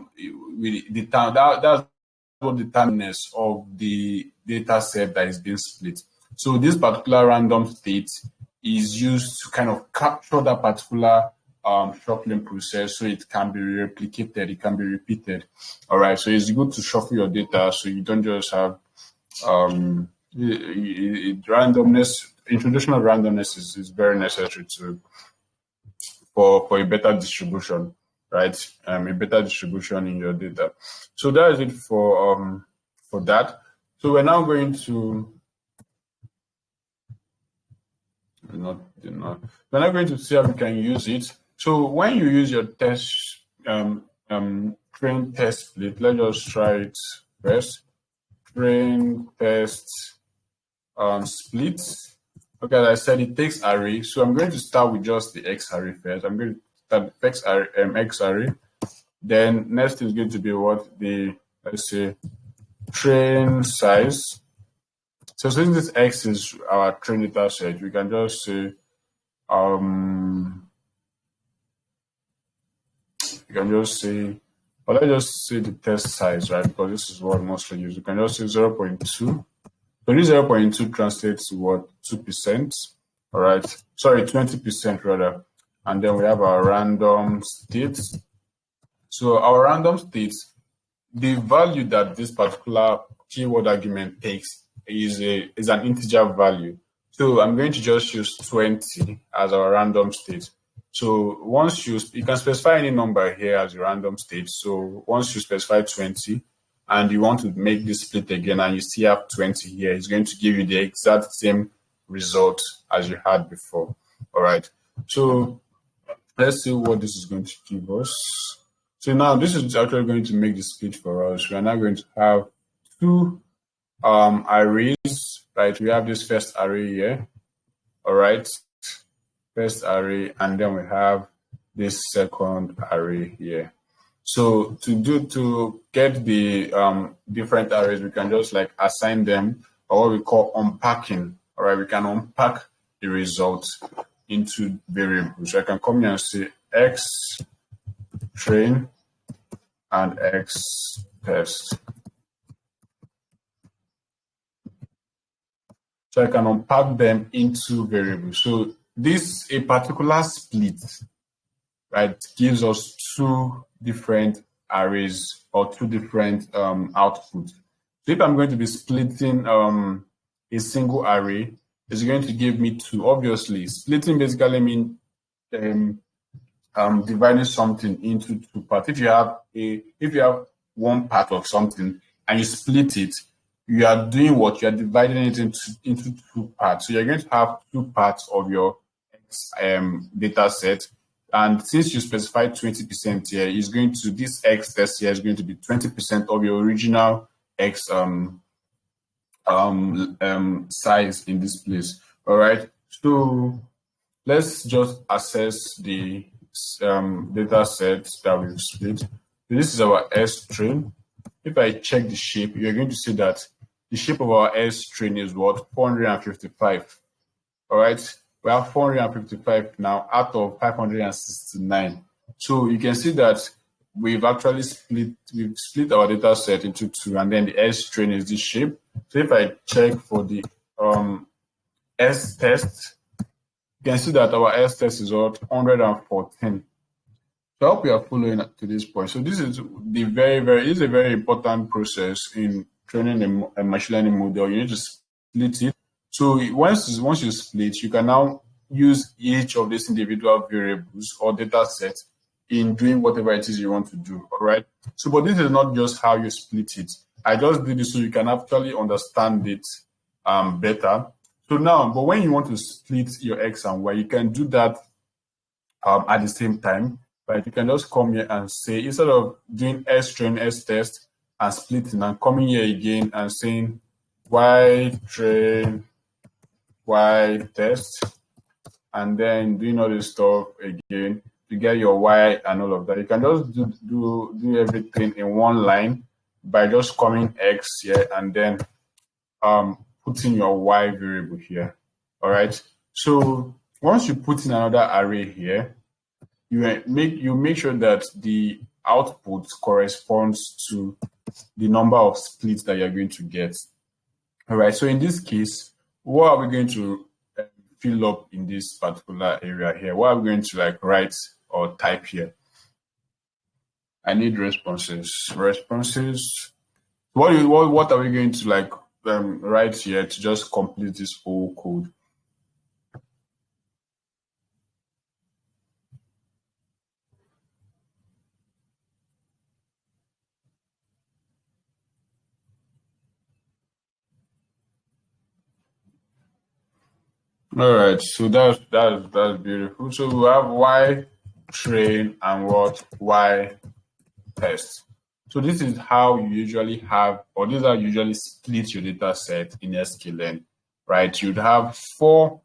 what determines of the data set that is being split. So this particular random state is used to kind of capture that particular shuffling process so it can be replicated, it can be repeated. All right, so it's good to shuffle your data so you don't just have randomness. Introduction of randomness is very necessary for a better distribution, right? A better distribution in your data. So that is it for that. So we're now going to we're now going to see how we can use it. So when you use your test train test split, let's just try it first. Train test split. Okay, as I said, it takes array. So I'm going to start with just the X array first. I'm going to start the X array. Then next is going to be let's say, train size. So since this X is our train data set, we can just say, let's just say the test size, right? Because this is what mostly used. You can just say 0.2. So this 0.2 translates to what? 2%. All right. Sorry, 20% rather. And then we have our random states. So our random states, the value that this particular keyword argument takes is an integer value. So I'm going to just use 20 as our random state. So once you can specify any number here as a random state. So once you specify 20 and you want to make this split again and you still have 20 here, it's going to give you the exact same result as you had before. All right. So let's see what this is going to give us. So now this is actually going to make the split for us. We are now going to have 2 arrays, right? We have this first array here. All right. First array, and then we have this second array here. So to get the different arrays, we can just assign them, or what we call unpacking. All right, we can unpack the results into variables. So I can come here and say X train and X test. So I can unpack them into variables. So a particular split, right, gives us two different arrays or two different outputs. So if I'm going to be splitting a single array, it's going to give me two. Obviously, splitting basically means dividing something into two parts. If you have one part of something and you split it, you are doing what? You are dividing it into two parts. So you're going to have two parts of your X data set. And since you specified 20% here, is going to this X test here is going to be 20% of your original X size in this place. All right. So let's just assess the data set that we've split. So this is our S string. If I check the shape, you're going to see that the shape of our S string is what? 455. All right. We have 455 now out of 569. So you can see that we've actually split our data set into two, and then the S string is this shape. So if I check for the S test, you can see that our S test is what? 114. So I hope you are following to this point. So this is a very important process in training a machine learning model. You need to split it. So once you split, you can now use each of these individual variables or data sets in doing whatever it is you want to do. All right. So, but this is not just how you split it. I just did it so you can actually understand it better. So now, but when you want to split your X and Y, you can do that at the same time. Right? You can just come here and say, instead of doing S train, S test, and splitting, and coming here again and saying Y train, Y test, and then doing all this stuff again to get your Y and all of that. You can just do everything in one line by just coming X here and then putting your Y variable here. All right. So once you put in another array here, you make sure that the output corresponds to the number of splits that you're going to get. All right. So in this case, what are we going to fill up in this particular area here? What are we going to write or type here? I need responses. Responses. What are we going to write here to just complete this whole code? All right, so that's beautiful. So we have Y train and what? Y test. So this is how you usually have, or these are usually split your data set in Scikit-learn, right? You'd have 4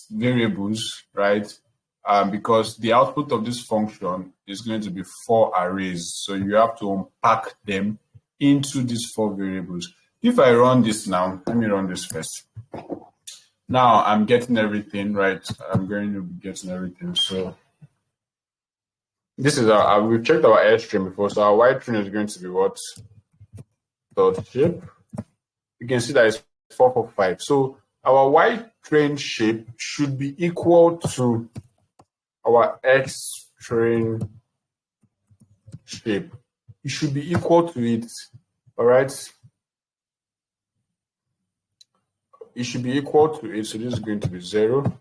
variables, right? Because the output of this function is going to be 4 arrays. So you have to unpack them into these 4 variables. If I run this now, let me run this first. Now I'm getting everything, right? I'm going to be getting everything. So this is we've checked our S string before. So our Y train is going to be what? Dot shape. You can see that it's 445. So our Y train shape should be equal to our X train shape. It should be equal to it. All right. It should be equal to it. So this is going to be 0.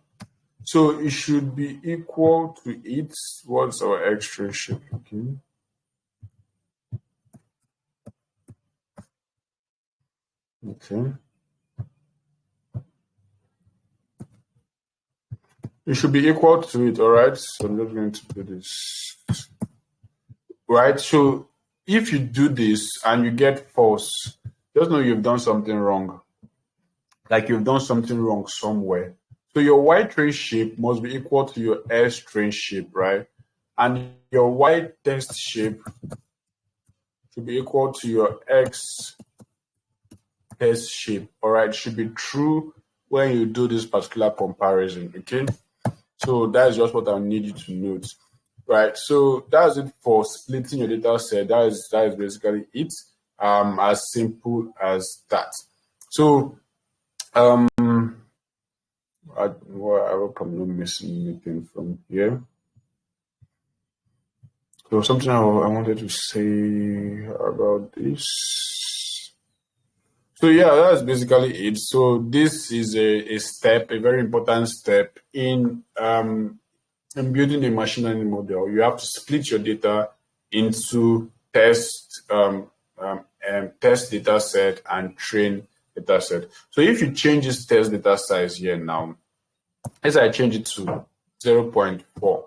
So it should be equal to it. What's our X train shape? Okay. Okay. It should be equal to it, all right? So I'm just going to do this. Right, so if you do this and you get false, just know you've done something wrong. Like you've done something wrong somewhere. So your Y train shape must be equal to your S train shape, right? And your Y test shape should be equal to your X test shape, all right? It should be true when you do this particular comparison, okay? So that's just what I need you to note, right? So that's it for splitting your data set. That is basically it, as simple as that. So I hope I'm not missing anything from here. There was something I wanted to say about this. So yeah, that's basically it. So this is a step, a very important step in building a machine learning model. You have to split your data into test test data set and train data set. So if you change this test data size here now, let's say I change it to 0.4.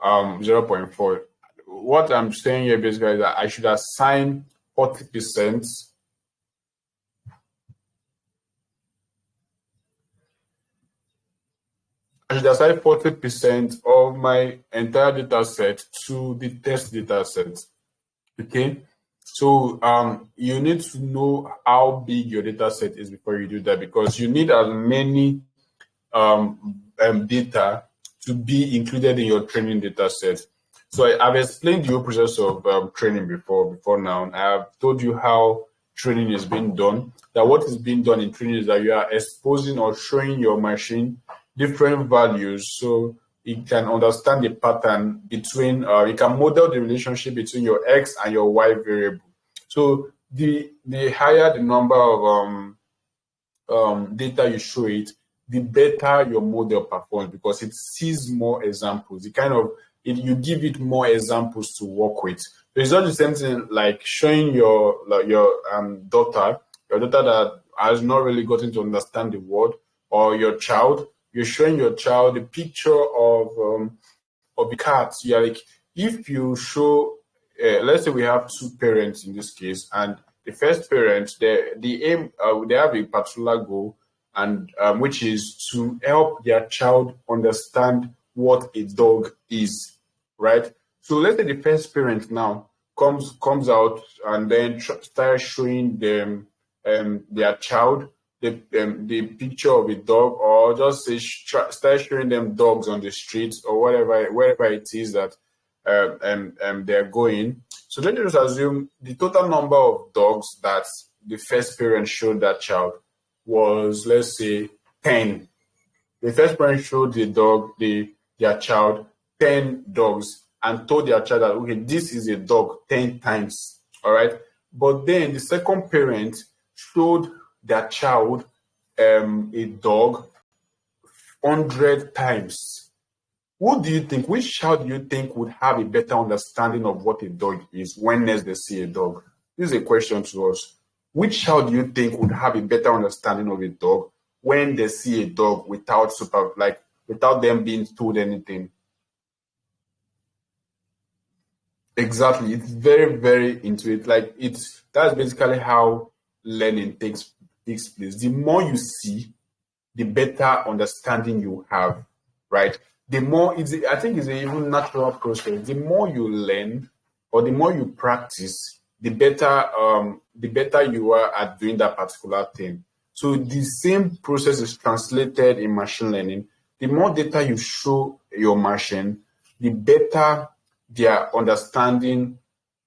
0.4. What I'm saying here basically is that I should assign 40%. I should assign 40% of my entire data set to the test data set. Okay. So you need to know how big your data set is before you do that, because you need as many data to be included in your training data set. So I've explained the whole process of training before now. I have told you how training is being done. That what is being done in training is that you are exposing or showing your machine different values, so it can understand the pattern between, it can model the relationship between your X and your Y variable. So the higher the number of data you show it, the better your model performs, because it sees more examples. You give it more examples to work with. So it's not the same thing like showing your daughter that has not really gotten to understand the word, or your child. You're showing your child a picture of the cat. You're like, if you show, let's say we have two parents in this case, and the first parent, the aim, they have a particular goal, and which is to help their child understand what a dog is, right? So let's say the first parent now comes out and then starts showing them their child the picture of a dog, or just say start showing them dogs on the streets or wherever it is that they're going. So let's just assume the total number of dogs that the first parent showed that child was, let's say, 10. The first parent showed their child 10 dogs and told their child that, okay, this is a dog 10 times. All right. But then the second parent showed their child a dog 100 times. Which child do you think would have a better understanding of what a dog is when next they see a dog? This is a question to us. Which child do you think would have a better understanding of a dog when they see a dog without them being told anything? Exactly. It's very, very intuitive. That's basically how learning takes place. The more you see, the better understanding you have, right? I think it's an even natural process. The more you learn or the more you practice, the better you are at doing that particular thing. So the same process is translated in machine learning. The more data you show your machine, the better their understanding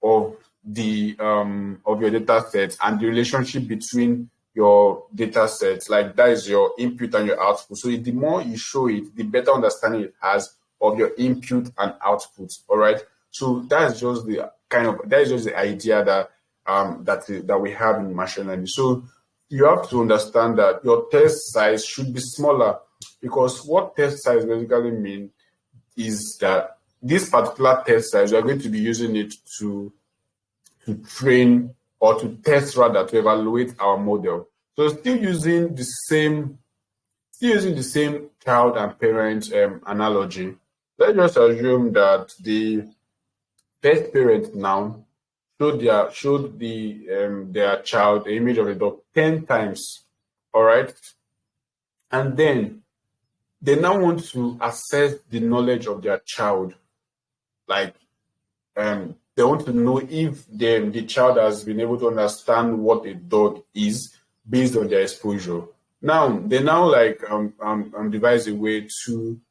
of of your data sets and the relationship between your data sets, like that is your input and your output. So the more you show it, the better understanding it has of your input and output. All right. So that's just the idea that we have in machine learning. So you have to understand that your test size should be smaller, because what test size basically means is that this particular test size, we are going to be using it to train, or to test rather, to evaluate our model. So still using the same child and parent analogy. Let's just assume that the first parent now showed their child the image of a dog 10 times. All right. And then they now want to assess the knowledge of their child. Like they want to know if the child has been able to understand what a dog is based on their exposure. Now they devise a way to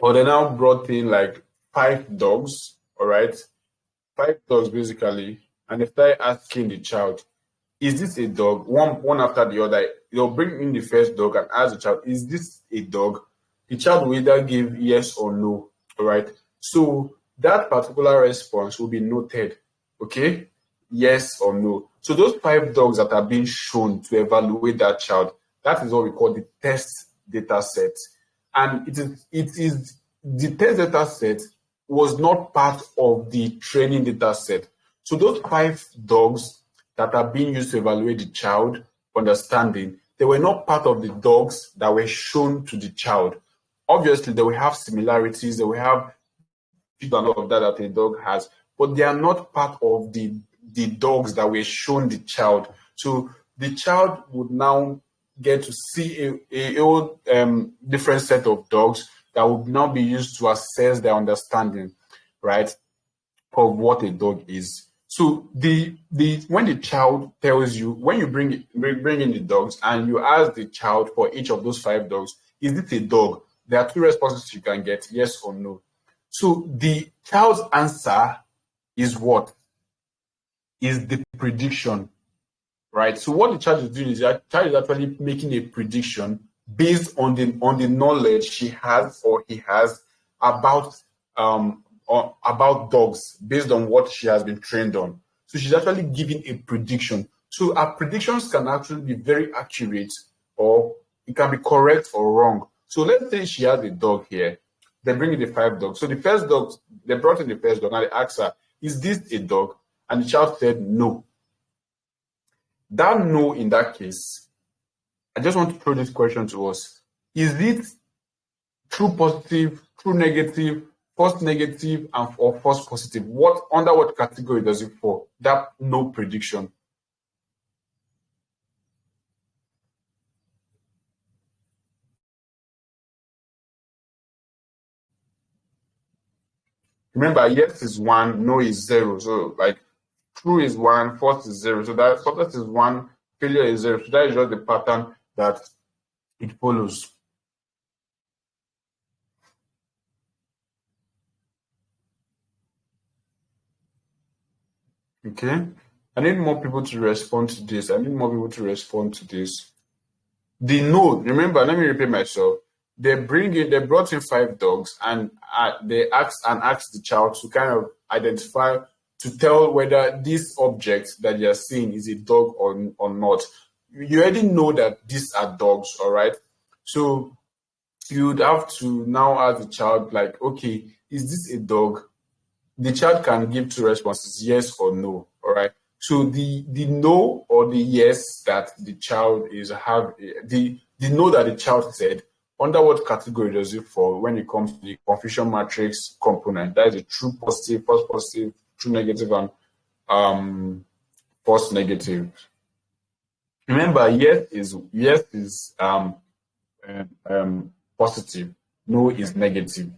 or they now brought in like 5 dogs, all right, 5 dogs basically, and they start asking the child, is this a dog? One after the other. You'll bring in the first dog and ask the child, is this a dog? The child will either give yes or no. All right. So that particular response will be noted. Okay. Yes or no. So those 5 dogs that are being shown to evaluate that child, that is what we call the test data set. And it is the test data set was not part of the training data set. So those 5 dogs that are being used to evaluate the child understanding, they were not part of the dogs that were shown to the child. Obviously, they will have similarities, they will have and all of that a dog has, but they are not part of the dogs that were shown the child. So the child would now get to see a different set of dogs that would now be used to assess their understanding, right, of what a dog is. So when the child tells you, when you bring in the dogs and you ask the child for each of those 5 dogs, is it a dog? There are 2 responses you can get, yes or no. So the child's answer is what? Is the prediction, right? So what the child is doing is the child is actually making a prediction based on the knowledge she has or he has about dogs, based on what she has been trained on. So she's actually giving a prediction. So our predictions can actually be very accurate, or it can be correct or wrong. So let's say she has a dog here. They bring in the 5 dogs. So the first dog, they brought in the first dog and they asked her, is this a dog? And the child said no. That no in that case, I just want to throw this question to us. Is it true positive, true negative, false negative, or false positive? Under what category does it fall? That no prediction. Remember, yes is 1, no is 0. So like true is 1, false is 0. So that success is 1, failure is 0. So that is just the pattern that it follows. Okay. I need more people to respond to this. The no, remember, let me repeat myself. They brought in 5 dogs and they asked the child to kind of identify, to tell whether this object that you're seeing is a dog or not. You already know that these are dogs, all right? So you'd have to now ask the child, like, okay, is this a dog? The child can give 2 responses, yes or no, all right? So the no or the yes that the child the no that the child said, under what category does it fall when it comes to the confusion matrix component? That is a true positive, false positive, true negative, and false negative. Remember, yes is positive, no is negative.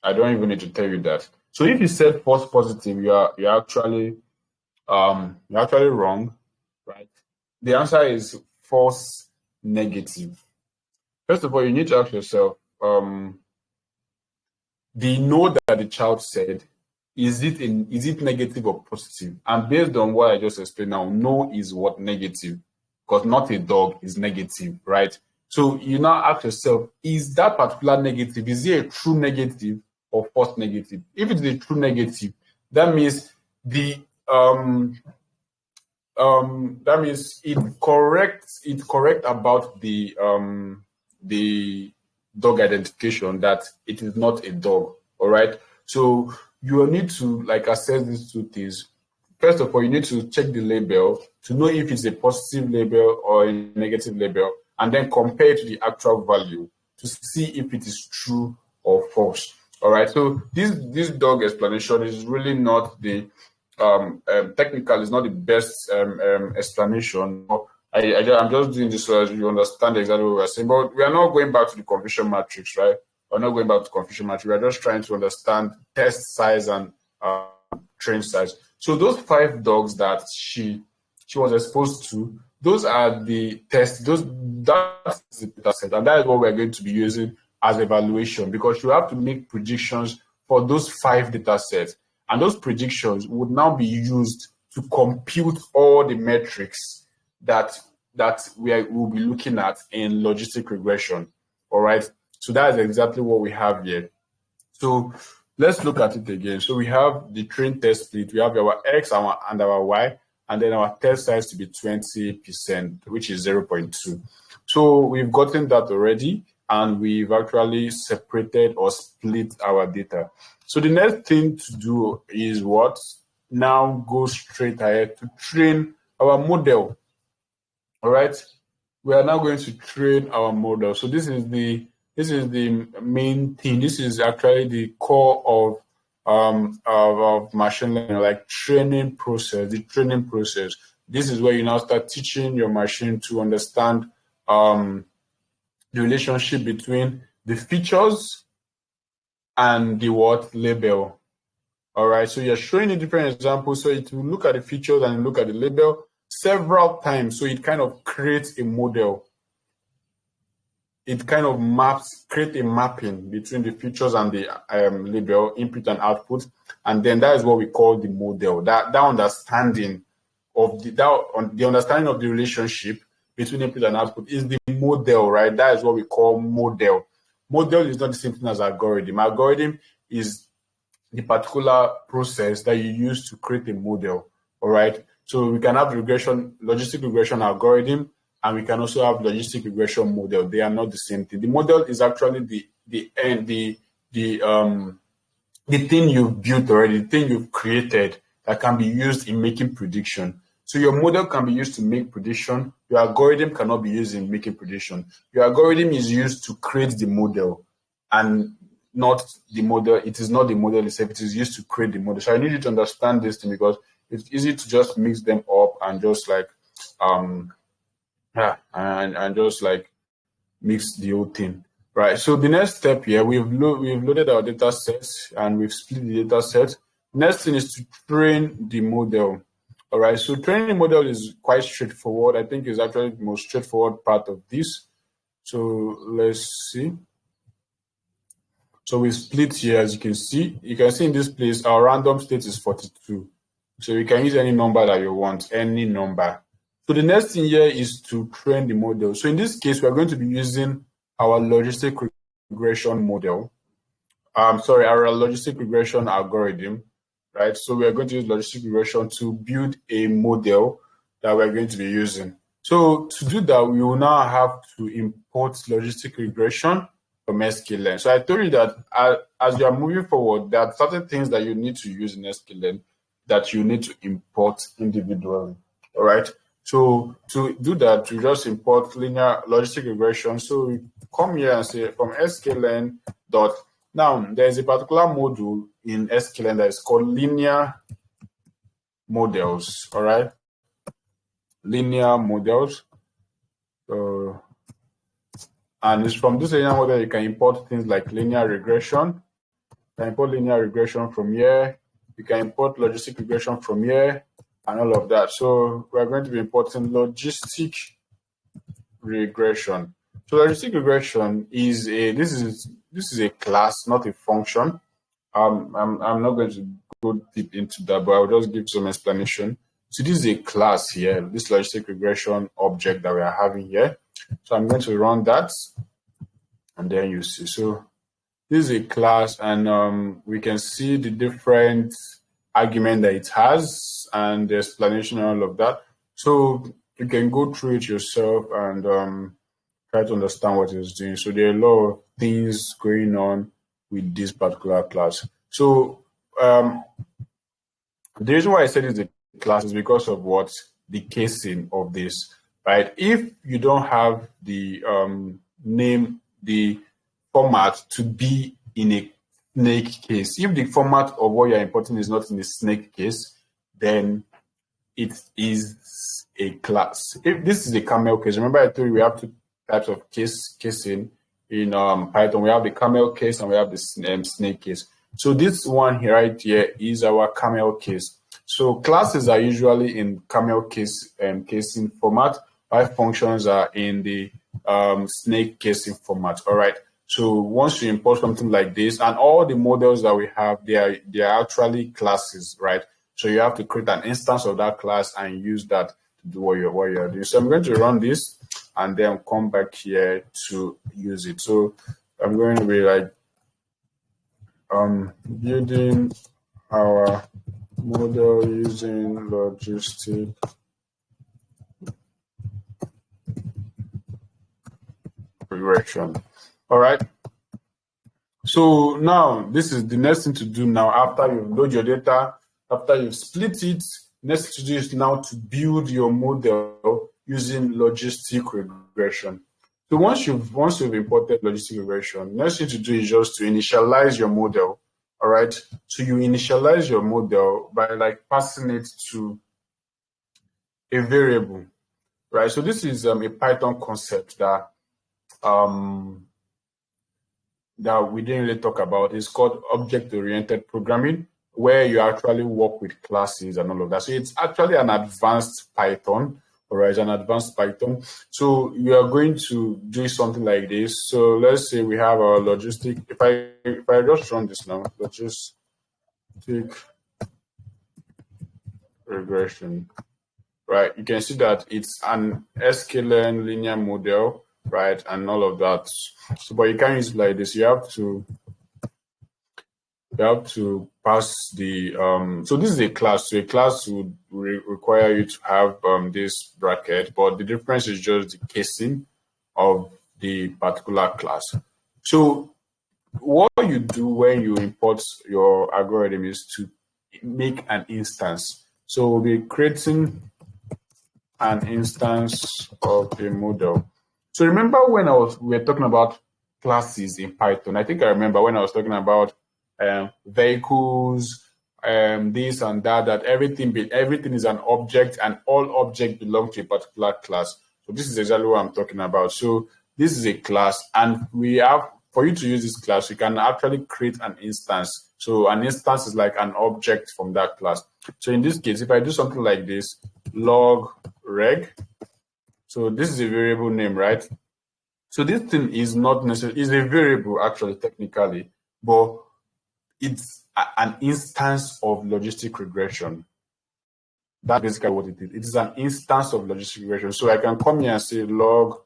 I don't even need to tell you that. So if you said false positive, you're actually wrong, right? The answer is false negative. First of all, you need to ask yourself, the no that the child said, is it negative or positive? And based on what I just explained now, no is what? Negative, because not a dog is negative, right? So you now ask yourself, is that particular negative, is it a true negative or false negative? If it's a true negative, that means that means it correct about the dog identification, that it is not a dog. All right. So you will need to assess these 2 things. First of all, you need to check the label to know if it's a positive label or a negative label, and then compare it to the actual value to see if it is true or false. All right. So this dog explanation is really not the technical, is not the best explanation. I'm just doing this so as you understand exactly what we're saying. But we are not going back to the confusion matrix, right? We're not going back to confusion matrix. We're just trying to understand test size and train size. So those 5 dogs that she was exposed to, those are the tests. That's the data set, and that is what we're going to be using as evaluation, because you have to make predictions for those 5 data sets, and those predictions would now be used to compute all the metrics that we'll be looking at in logistic regression. All right. So that is exactly what we have here. So let's look at it again. So we have the train test split. We have our X and our Y, and then our test size to be 20%, which is 0.2. So we've gotten that already, and we've actually separated or split our data. So the next thing to do is what? Now go straight ahead to train our model. All right. We are now going to train our model. So this is the main thing. This is actually the core of machine learning, like training process, the training process. This is where you now start teaching your machine to understand the relationship between the features and the what label. All right, so you're showing a different example. So it will look at the features and look at the label several times. So it kind of creates a model. It kind of create a mapping between the features and the label, input and output. And then that is what we call the model. That understanding of the understanding of the relationship between input and output is the model, right? That is what we call model. Model is not the same thing as algorithm. Algorithm is the particular process that you use to create a model. All right. So we can have logistic regression algorithm, and we can also have logistic regression model. They are not the same thing. The model is actually the thing you've built already, the thing you've created that can be used in making prediction. So your model can be used to make prediction. Your algorithm cannot be used in making prediction. Your algorithm is used to create the model, and not the model. It is not the model itself. It is used to create the model. So I need you to understand this thing, because it's easy to just mix them up and just like and just like mix the whole thing, right? So the next step here, we've loaded our data sets and we've split the data set. Next thing is to train the model. All right, so training the model is quite straightforward. I think it's actually the most straightforward part of this. So let's see. So we split here, as you can see. You can see in this place, our random state is 42. So you can use any number that you want, any number. So the next thing here is to train the model. So in this case, we're going to be using our logistic regression model. Our logistic regression algorithm, right? So we are going to use logistic regression to build a model that we're going to be using. So to do that, we will now have to import logistic regression from Scikit-learn. So I told you that as you are moving forward, there are certain things that you need to use in Scikit-learn that you need to import individually. All right. So to do that, we just import linear logistic regression. So we come here and say from Scikit-learn dot. Now there's a particular module in Scikit-learn that is called linear models. All right. Linear models. And it's from this linear model you can import things like linear regression. You can import linear regression from here. You can import logistic regression from here, and all of that. So we're going to be importing logistic regression. So logistic regression is this is a class, not a function. I'm not going to go deep into that, but I'll just give some explanation. So this is a class here, this logistic regression object that we are having here. So I'm going to run that, and then you see. So this is a class, and we can see the different argument that it has and the explanation and all of that. So you can go through it yourself and try to understand what it's doing. So there are a lot of things going on with this particular class. So the reason why I said it's a class is because of what the casing of this, right? If you don't have the the format to be in a snake case, if the format of what you're importing is not in a snake case, then it is a class. If this is a camel case, remember I told you we have two types of casing in Python. We have the camel case and we have the snake case. So this one here, right here, is our camel case. So classes are usually in camel case casing format, while functions are in the snake casing format. All right. So once you import something like this, and all the models that we have, they are actually classes, right? So you have to create an instance of that class and use that to do what you're doing. So I'm going to run this and then come back here to use it. So I'm going to be like building our model using logistic regression. All right. So now this is the next thing to do now. After you've loaded your data, after you've split it, next to do is now to build your model using logistic regression. So once you've imported logistic regression, next thing to do is just to initialize your model. All right. So you initialize your model by like passing it to a variable, right? So this is a Python concept that we didn't really talk about. It's called object-oriented programming, where you actually work with classes and all of that. So it's actually an advanced Python, all right, an advanced Python. So you are going to do something like this. So let's say we have our logistic. If I just run this now, logistic regression, right? You can see that it's an Scikit-learn linear model, right, and all of that. So, but you can't use it like this. You have to pass the so this is a class. So a class would require you to have this bracket, but the difference is just the casing of the particular class. So what you do when you import your algorithm is to make an instance. So we'll be creating an instance of a model. So remember when we were talking about classes in Python? I think I remember when I was talking about vehicles, this and that everything is an object and all objects belong to a particular class. So this is exactly what I'm talking about. So this is a class, and for you to use this class, you can actually create an instance. So an instance is like an object from that class. So in this case, if I do something like this, log reg, so this is a variable name, right? So this thing is not necessarily, is a variable actually technically, but it's an instance of logistic regression. That's basically what it is. It is an instance of logistic regression. So I can come here and say log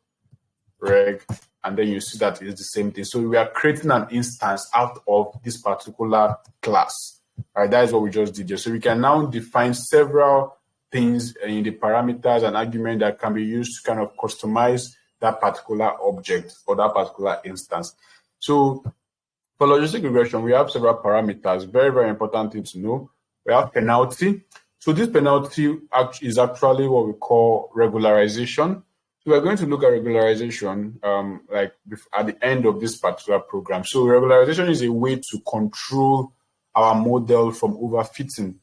reg, and then you see that it's the same thing. So we are creating an instance out of this particular class. All right, that is what we just did here. So we can now define several things in the parameters and argument that can be used to kind of customize that particular object or that particular instance. So for logistic regression, we have several parameters. Very, very important thing to know. We have penalty. So this penalty is actually what we call regularization. So we're going to look at regularization like at the end of this particular program. So regularization is a way to control our model from overfitting.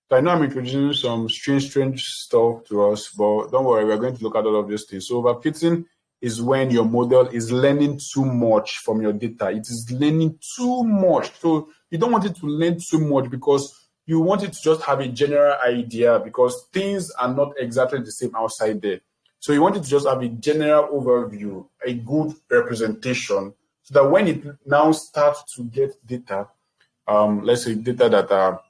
So I know I'm introducing some strange stuff to us, but don't worry, we're going to look at all of these things. So overfitting is when your model is learning too much from your data. It is learning too much. So you don't want it to learn too much because you want it to just have a general idea, because things are not exactly the same outside there. So you want it to just have a general overview, a good representation, so that when it now starts to get data, let's say data that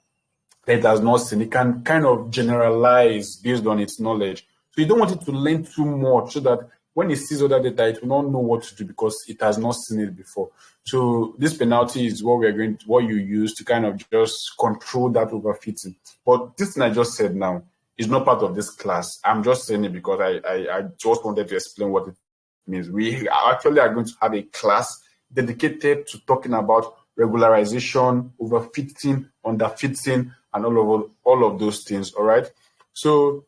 it has not seen, it can kind of generalize based on its knowledge. So you don't want it to learn too much so that when it sees other data, it will not know what to do because it has not seen it before. So this penalty is what you use to kind of just control that overfitting. But this thing I just said now is not part of this class. I'm just saying it because I just wanted to explain what it means. We actually are going to have a class dedicated to talking about regularization, overfitting, underfitting, and all of those things. All right. So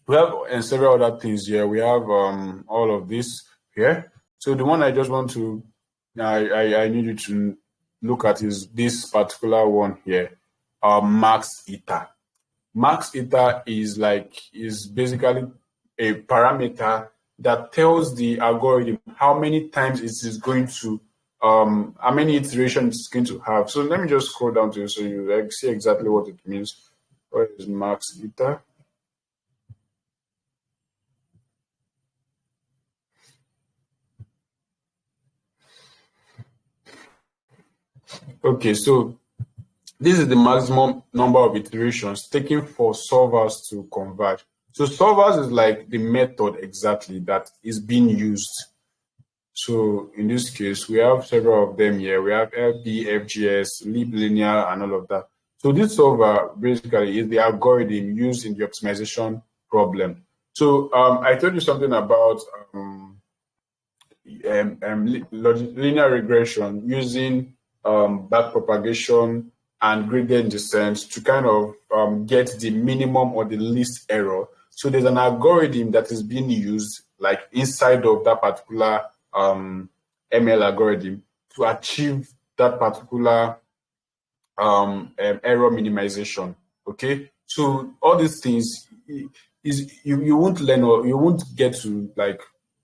we have several other things here. We have all of this here. So the one I just want to I need you to look at is this particular one here, max eta. Max eta is basically a parameter that tells the algorithm how many times it is going to how many iterations it's going to have. So let me just scroll down to you so you see exactly what it means. What is max eta? Okay, so This is the maximum number of iterations taken for solvers to converge. So solvers is like the method exactly that is being used. So in this case, we have several of them here. We have LP, FGS, liblinear, and all of that. So this solver basically is the algorithm used in the optimization problem. So I told you something about linear regression using backpropagation and gradient descent to kind of get the minimum or the least error. So there's an algorithm that is being used like inside of that particular ML algorithm to achieve that particular error minimization. Okay, so all these things is you won't learn or you won't get to like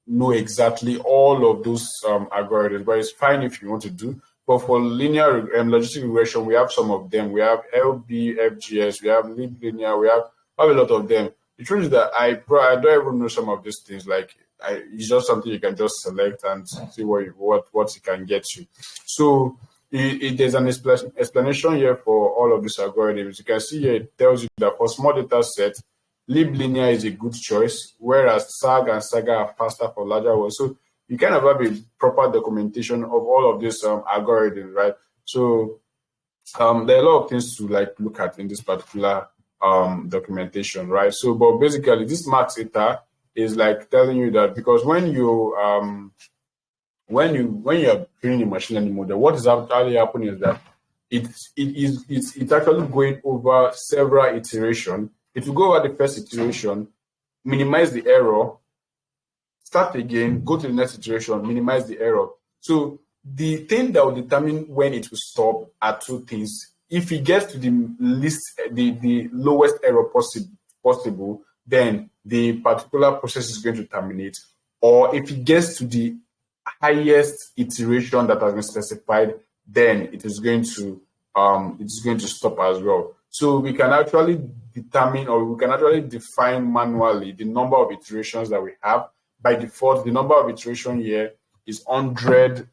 know exactly all of those algorithms, but it's fine if you want to do. But for linear logistic regression, we have some of them. We have LB, FGS, we have liblinear, we have a lot of them. The truth is that I don't even know some of these things. Like it's just something you can just select and see what it can get you. So there's an explanation here for all of these algorithms. You can see here it tells you that for small data sets, liblinear is a good choice, whereas SAG and Saga are faster for larger ones. So you kind of have a proper documentation of all of these algorithms, right? So there are a lot of things to like look at in this particular documentation, right? So, but basically, this max eta is like telling you that because when you are training a machine learning model, what is actually happening is that it's actually going over several iterations. It will go over the first iteration, minimize the error, start again, go to the next iteration, minimize the error. So the thing that will determine when it will stop are two things. If it gets to the lowest error possible, then the particular process is going to terminate. Or if it gets to the highest iteration that has been specified, then it is going to stop as well. So we can actually determine, or we can actually define manually the number of iterations that we have. By default, the number of iterations here is 100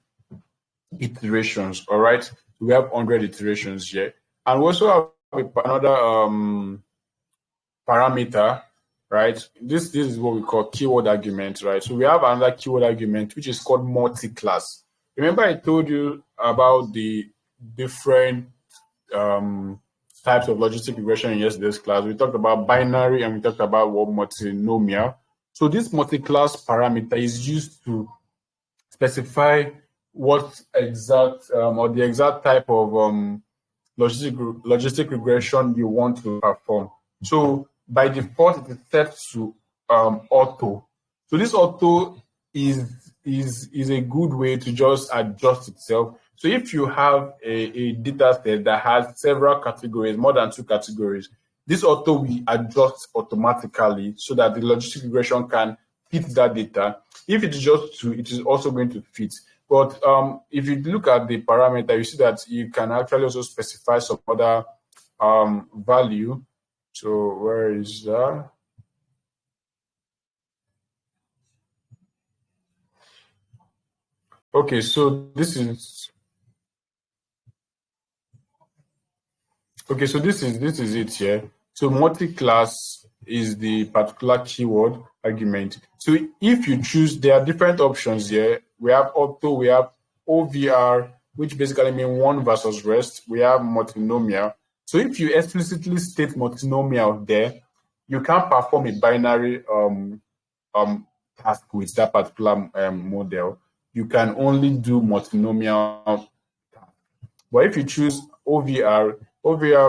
iterations. All right, we have 100 iterations here, and we also have another parameter, right? This is what we call keyword argument, right? So we have another keyword argument which is called multi-class. Remember I told you about the different types of logistic regression in yesterday's class. We talked about binary and we talked about what multinomial. So this multi-class parameter is used to specify what exact or the exact type of logistic regression you want to perform. So by default, it is set to auto. So this auto is a good way to just adjust itself. So if you have a data set that has several categories, more than 2 categories, this auto will adjust automatically so that the logistic regression can fit that data. If it is just 2, it is also going to fit. But if you look at the parameter, you see that you can actually also specify some other value. So where is that? Okay, so this is it here. So multi-class is the particular keyword argument. So if you choose, there are different options here. We have auto, we have OVR, which basically means one versus rest. We have multinomial. So if you explicitly state multinomial there, you can't perform a binary task with that particular model. You can only do multinomial. But if you choose OVR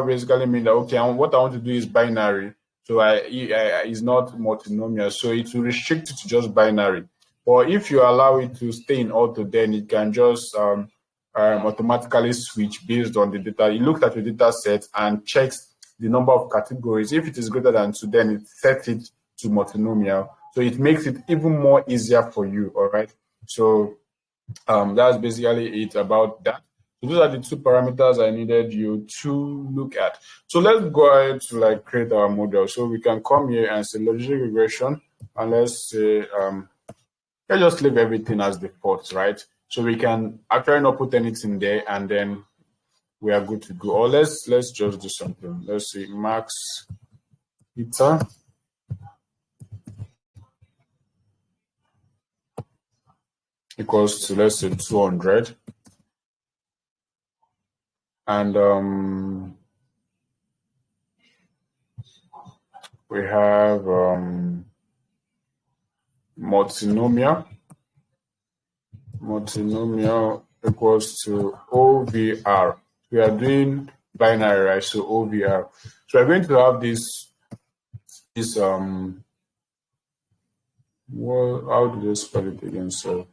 basically means that, okay, what I want to do is binary. So it's not multinomial. So it will restrict it to just binary. But if you allow it to stay in auto, then it can just automatically switch based on the data. It looks at the data set and checks the number of categories. If it is greater than 2, then it sets it to multinomial. So it makes it even more easier for you, all right? So that's basically it about that. So those are the 2 parameters I needed you to look at. So let's go ahead to like create our model. So we can come here and say logistic regression, and let's say let's just leave everything as default, right? So we can actually not put anything there, and then we are good to go. Or let's just do something. Let's say max eta equals to, let's say, 200. And we have multinomial equals to OVR. We are doing binary, right? So OVR. So we're going to have this well, how do they spell it again? So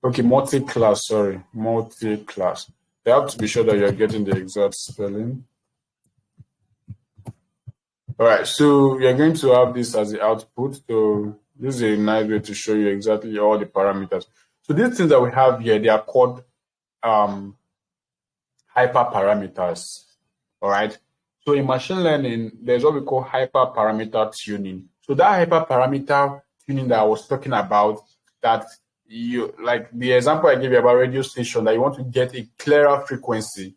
okay, multi-class. Sorry, multi-class. You have to be sure that you're getting the exact spelling. All right, so you're going to have this as the output. So this is a nice way to show you exactly all the parameters. So these things that we have here, they are called hyperparameters. All right. So in machine learning, there's what we call hyperparameter tuning. So that hyperparameter tuning that I was talking about, that you, like the example I gave you about radio station, that you want to get a clearer frequency,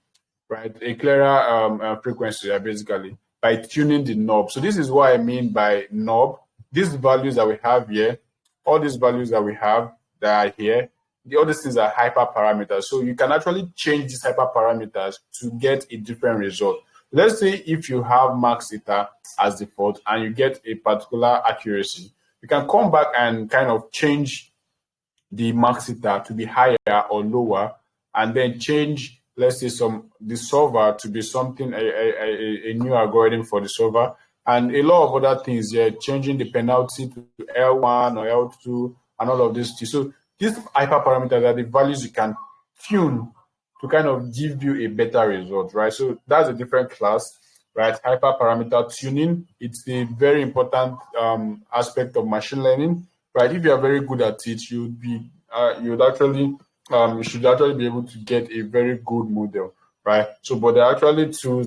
right? A clearer frequency, basically, by tuning the knob. So this is what I mean by knob. These values that we have here, all these values that we have that are here, the other things are hyperparameters. So you can actually change these hyperparameters to get a different result. Let's say if you have max eta as default and you get a particular accuracy, you can come back and kind of change the max eta to be higher or lower, and then change, let's say, the solver to be something, a new algorithm for the solver, and a lot of other things here, changing the penalty to L1 or L2 and all of these things. So these hyperparameters are the values you can tune to kind of give you a better result, right? So that's a different class, right? Hyperparameter tuning. It's a very important aspect of machine learning, right? If you are very good at it, you should actually be able to get a very good model, right? So, but there are actually tools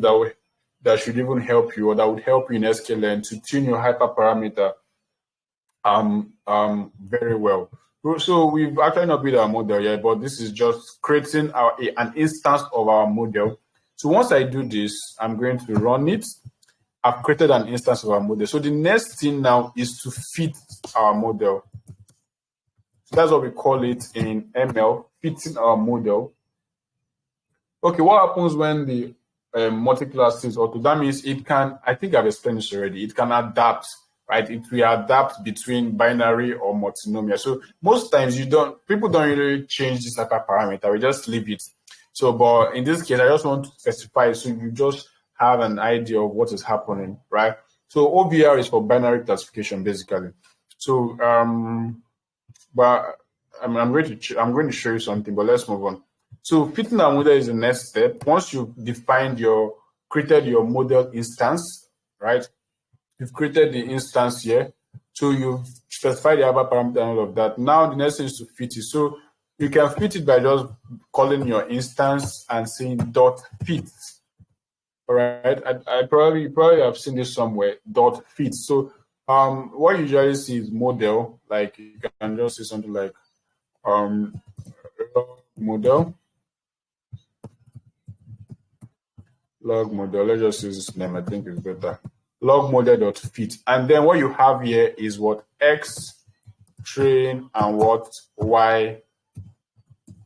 that should even help you, or that would help you in Scikit-learn to tune your hyperparameter very well. So we've actually not built our model yet, but this is just creating an instance of our model. So once I do this, I'm going to run it. I've created an instance of our model. So the next thing now is to fit our model. So that's what we call it in ML, fitting our model. Okay, what happens when the multi-class is auto? That means it can, I think I've explained this already, it can adapt, right? It will adapt between binary or multinomial. So most times people don't really change this type of parameter, we just leave it. So, but in this case, I just want to specify so you just have an idea of what is happening, right? So OVR is for binary classification, basically. So, but I'm going to show you something, but let's move on. So fitting our model is the next step. Once you've created your model instance, right? You've created the instance here. So you've specified the hyperparameter and all of that. Now the next thing is to fit it. So you can fit it by just calling your instance and saying dot fit. All right. I probably have seen this somewhere, dot fit. So what you usually see is model, like you can just say something like model. Log model, let's just use this name, I think it's better. Log model.fit. And then what you have here is what X train and what Y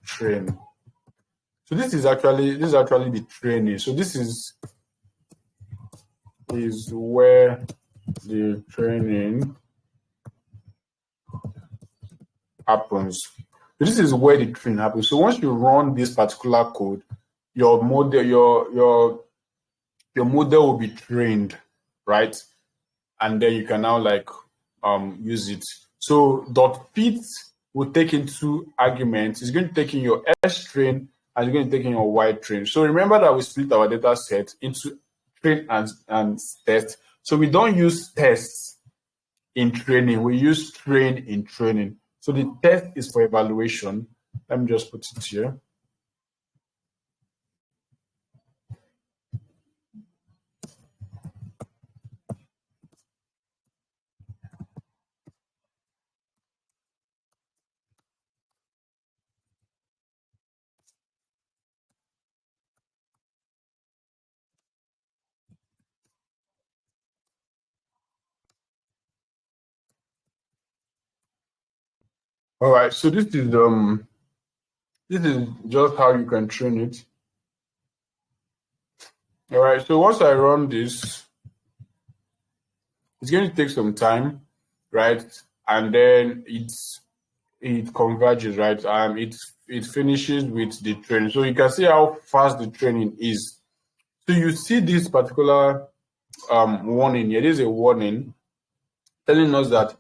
train. So this is actually the training. So this is where the training happens. So this is where the training happens. So once you run this particular code, your model, your model will be trained, right? And then you can now like use it. So dot fit will take in two arguments. It's going to take in your S train and it's going to take in your Y train. So remember that we split our data set into train and test. So we don't use tests in training. We use train in training. So the test is for evaluation. Let me just put it here. All right, so this is just how you can train it. All right, so once I run this, it's going to take some time, right? And then it converges, right? It finishes with the training. So you can see how fast the training is. So you see this particular warning here. This is a warning telling us that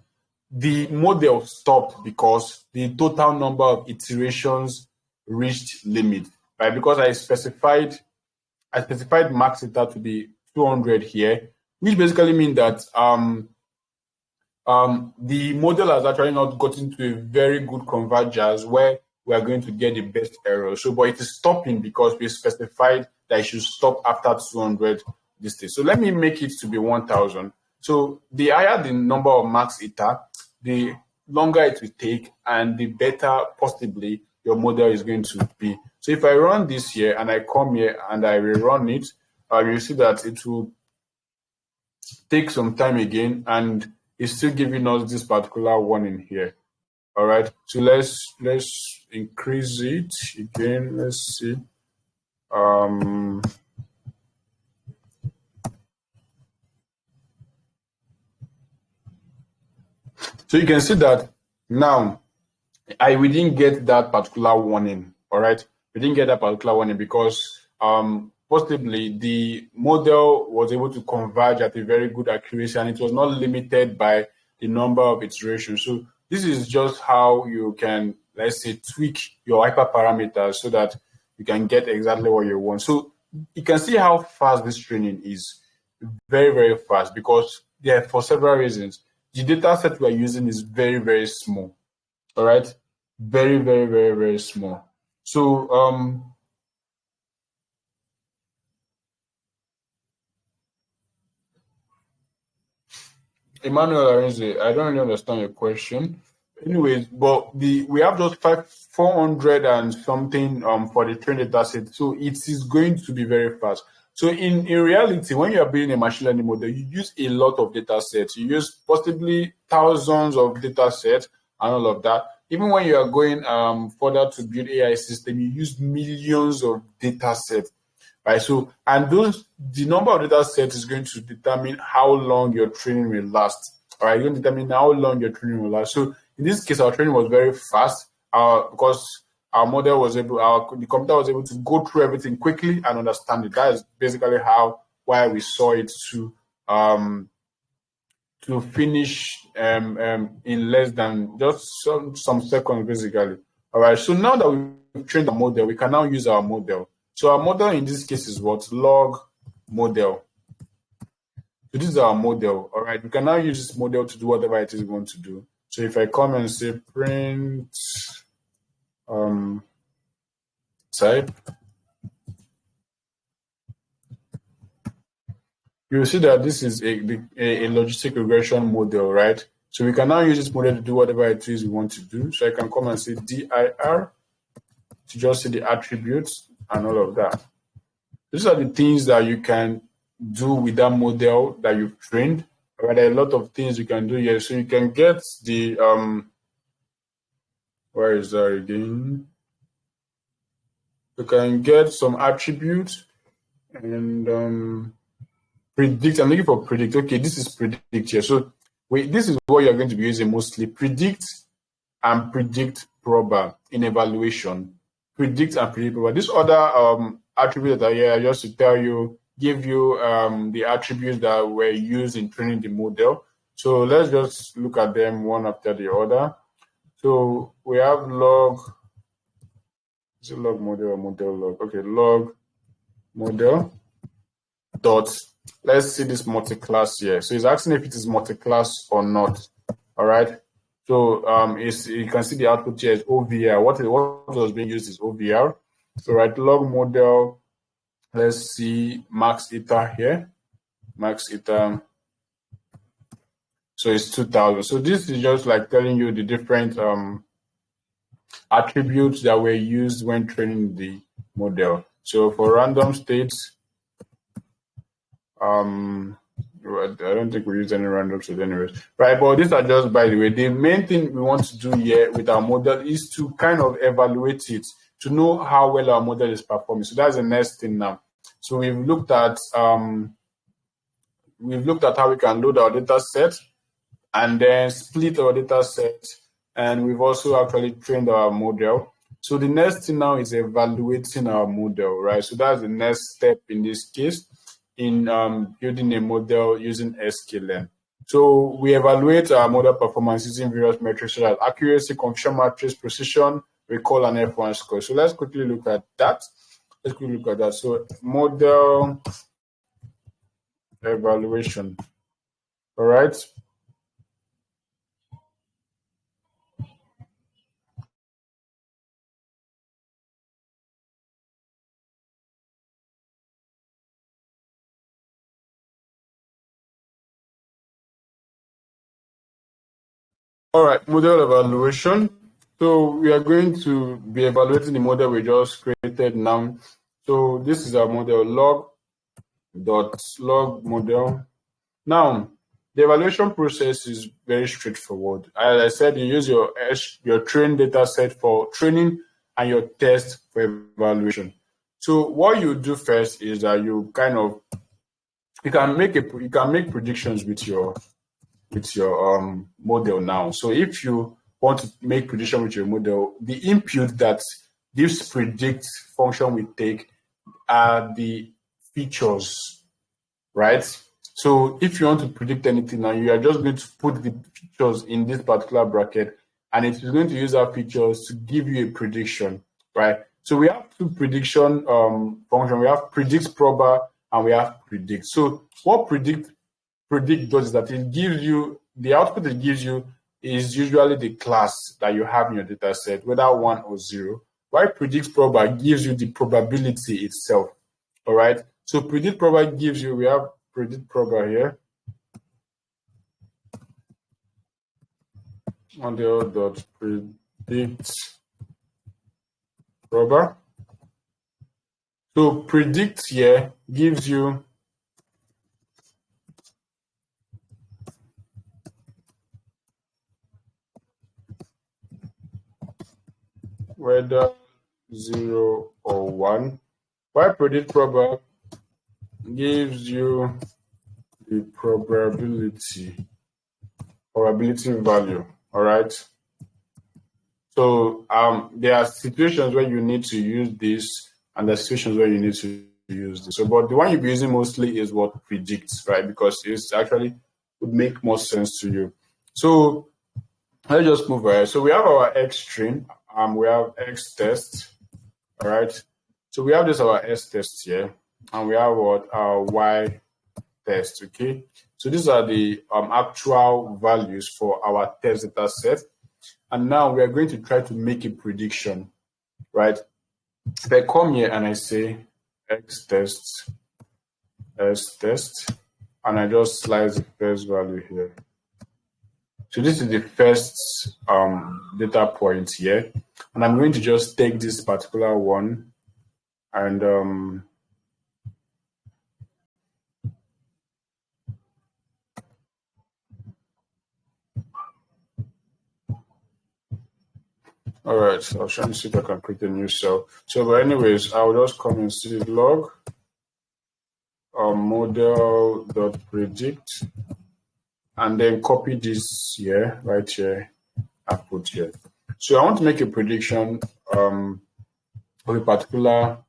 the model stopped because the total number of iterations reached limit, right? Because I specified max data to be 200 here, which basically means that the model has actually not gotten to a very good convergence where we are going to get the best error. So, but it is stopping because we specified that it should stop after 200 this day. So let me make it to be 1000. So the higher the number of max iter, the longer it will take and the better possibly your model is going to be. So if I run this here and I come here and I rerun it, you see that it will take some time again and it's still giving us this particular warning here. All right, so let's increase it again. Let's see. So you can see that now we didn't get that particular warning. All right, we didn't get that particular warning because possibly the model was able to converge at a very good accuracy and it was not limited by the number of iterations. So this is just how you can, let's say, tweak your hyperparameters so that you can get exactly what you want. So you can see how fast this training is. Very, very fast because for several reasons. The data set we're using is very, very small. All right. Very, very, very, very small. So Emmanuel Arinze, I don't really understand your question. Anyways, but we have just 400 and something for the train data set, so it is going to be very fast. So in reality, when you are building a machine learning model, you use a lot of data sets. You use possibly thousands of data sets and all of that. Even when you are going further to build AI system, you use millions of data sets. Right, so and the number of data sets is going to determine how long your training will last. All right, it's going to determine how long your training will last. So in this case, our training was very fast because our model was able, the computer was able to go through everything quickly and understand it. That is basically why we saw it to finish in less than just some seconds, basically. All right, so now that we've trained the model, we can now use our model. So our model in this case is what? Log model. So this is our model. All right, we can now use this model to do whatever it is we want to do. So if I come and say print type, you'll see that this is a logistic regression model, right? So we can now use this model to do whatever it is we want to do. So I can come and say dir to just see the attributes and all of that. These are the things that you can do with that model that you've trained. Right? There are a lot of things you can do here. So you can get the where is that again? You can get some attributes and predict. I'm looking for predict. Okay, this is predict here. So this is what you're going to be using mostly. Predict and predict prober in evaluation. Predict and predict prober. This other attributes that are here just to tell you, give you the attributes that were used in training the model. So let's just look at them one after the other. So we have log. Is it log model or model log? Okay, log model dot. Let's see this multi-class here. So it's asking if it is multi-class or not. All right. So you can see the output here is OVR. What was being used is OVR. So right, log model. Let's see max iter here. Max iter. So it's 2000. So this is just like telling you the different attributes that were used when training the model. So for random states, I don't think we use any random set anyways. Right, but these are just by the way. The main thing we want to do here with our model is to kind of evaluate it, to know how well our model is performing. So that's the next thing now. So we've looked at how we can load our data set and then split our data set, and we've also actually trained our model. So the next thing now is evaluating our model, right? So that's the next step in this case in building a model using Scikit-learn. So we evaluate our model performance using various metrics such as accuracy, confusion matrix, precision, recall, and F1 score. So let's quickly look at that. So model evaluation. All right. All right, model evaluation. So we are going to be evaluating the model we just created now. So this is our model log model. Now, the evaluation process is very straightforward. As I said, you use your trained data set for training and your test for evaluation. So what you do first is that you can make predictions with your model now. So if you want to make prediction with your model, the input that this predict function will take are the features, right? So if you want to predict anything now, you are just going to put the features in this particular bracket, and it is going to use our features to give you a prediction, right? So we have two prediction function. We have predict prober and we have predict. So what predict does is that it gives you the output it gives you is usually the class that you have in your data set, whether 1 or 0. While predict prober gives you the probability itself. All right. So predict prober gives you, we have predict prober here. Model.predict prober. So predict here gives you whether 0 or 1. While predict prober gives you the probability value. All right. So there are situations where you need to use this, and there are situations where you need to use this. So, but the one you'll be using mostly is what predicts, right? Because it's actually would make more sense to you. So let's just move ahead. So we have our X string, we have X test, all right. So we have this our S test here, and we have what our Y test. Okay. So these are the actual values for our test data set. And now we are going to try to make a prediction, right? If I come here and I say X test, S test, and I just slice the first value here. So this is the first data point here. And I'm going to just take this particular one and all right, so I'll try to see if I can create a new cell. So, but anyways, I'll just come and see log model.predict and then copy this here, right here, and put here. So I want to make a prediction of a particular,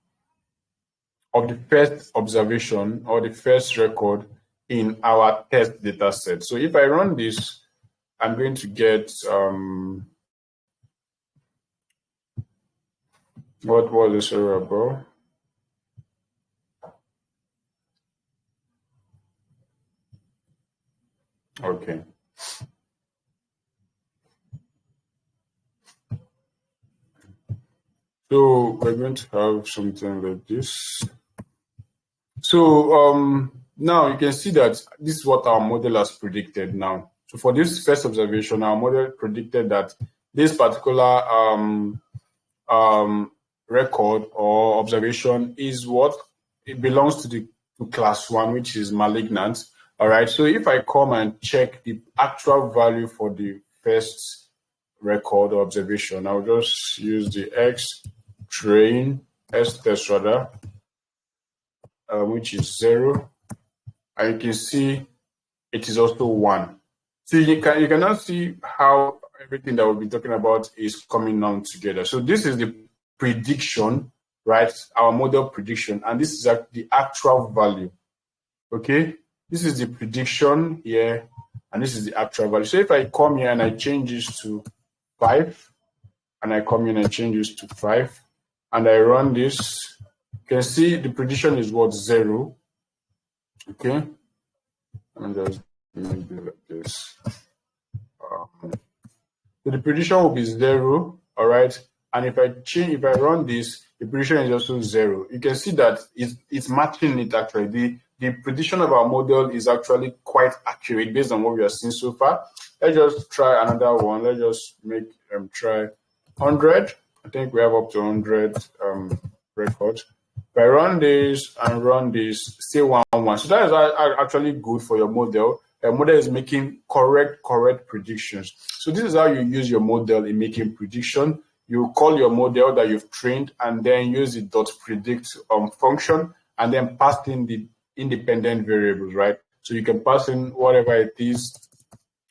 of the first observation or the first record in our test data set. So if I run this, I'm going to get what was this variable? Okay. So we're going to have something like this. So now you can see that this is what our model has predicted now. So for this first observation, our model predicted that this particular record or observation is what it belongs to the class 1, which is malignant, All right, so if I come and check the actual value for the first record or observation, I'll just use the X test rather, which is 0, and you can see it is also 1. So you cannot see how everything that we'll be talking about is coming down together. So this is the prediction, right? Our model prediction, and this is the actual value. Okay, this is the prediction here, and this is the actual value. So if I come here and I change this to 5, and I come in and change this to 5, and I run this, you can see the prediction is what? 0. Okay, and just make it like this. So the prediction will be 0, all right. And if I run this, the prediction is also 0. You can see that it's matching it actually. The prediction of our model is actually quite accurate based on what we have seen so far. Let's just try another one. Let's just make try 100. I think we have up to 100 records. If I run this and run this, still 1, 1. So that is actually good for your model. Your model is making correct predictions. So this is how you use your model in making prediction. You call your model that you've trained and then use the .predict function and then pass in the independent variables, right? So you can pass in whatever it is,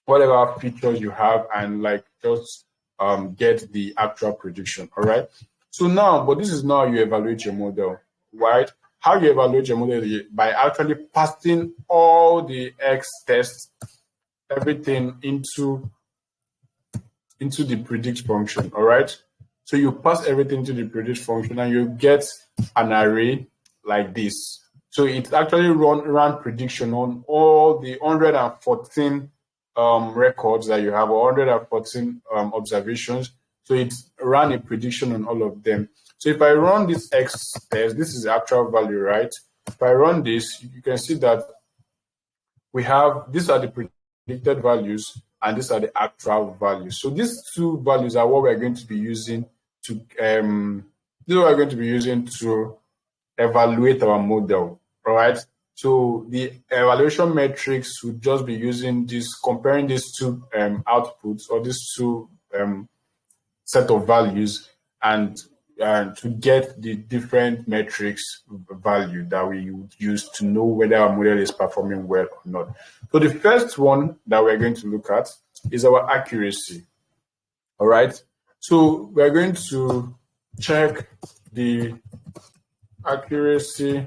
whatever features you have, and like just get the actual prediction, all right? So now, but this is now you evaluate your model, right? How you evaluate your model is by actually passing all the X tests, everything into the predict function, all right? So you pass everything to the predict function and you get an array like this. So it actually run prediction on all the 114 records that you have, or 114 observations. So it ran a prediction on all of them. So if I run this X test, this is the actual value, right? If I run this, you can see that we have, these are the predicted values and these are the actual values. So these two values are what we're going to be using to evaluate our model, all right? So the evaluation metrics would just be using this, comparing these two outputs or these two set of values and to get the different metrics value that we would use to know whether our model is performing well or not. So the first one that we're going to look at is our accuracy. All right. So we're going to check the accuracy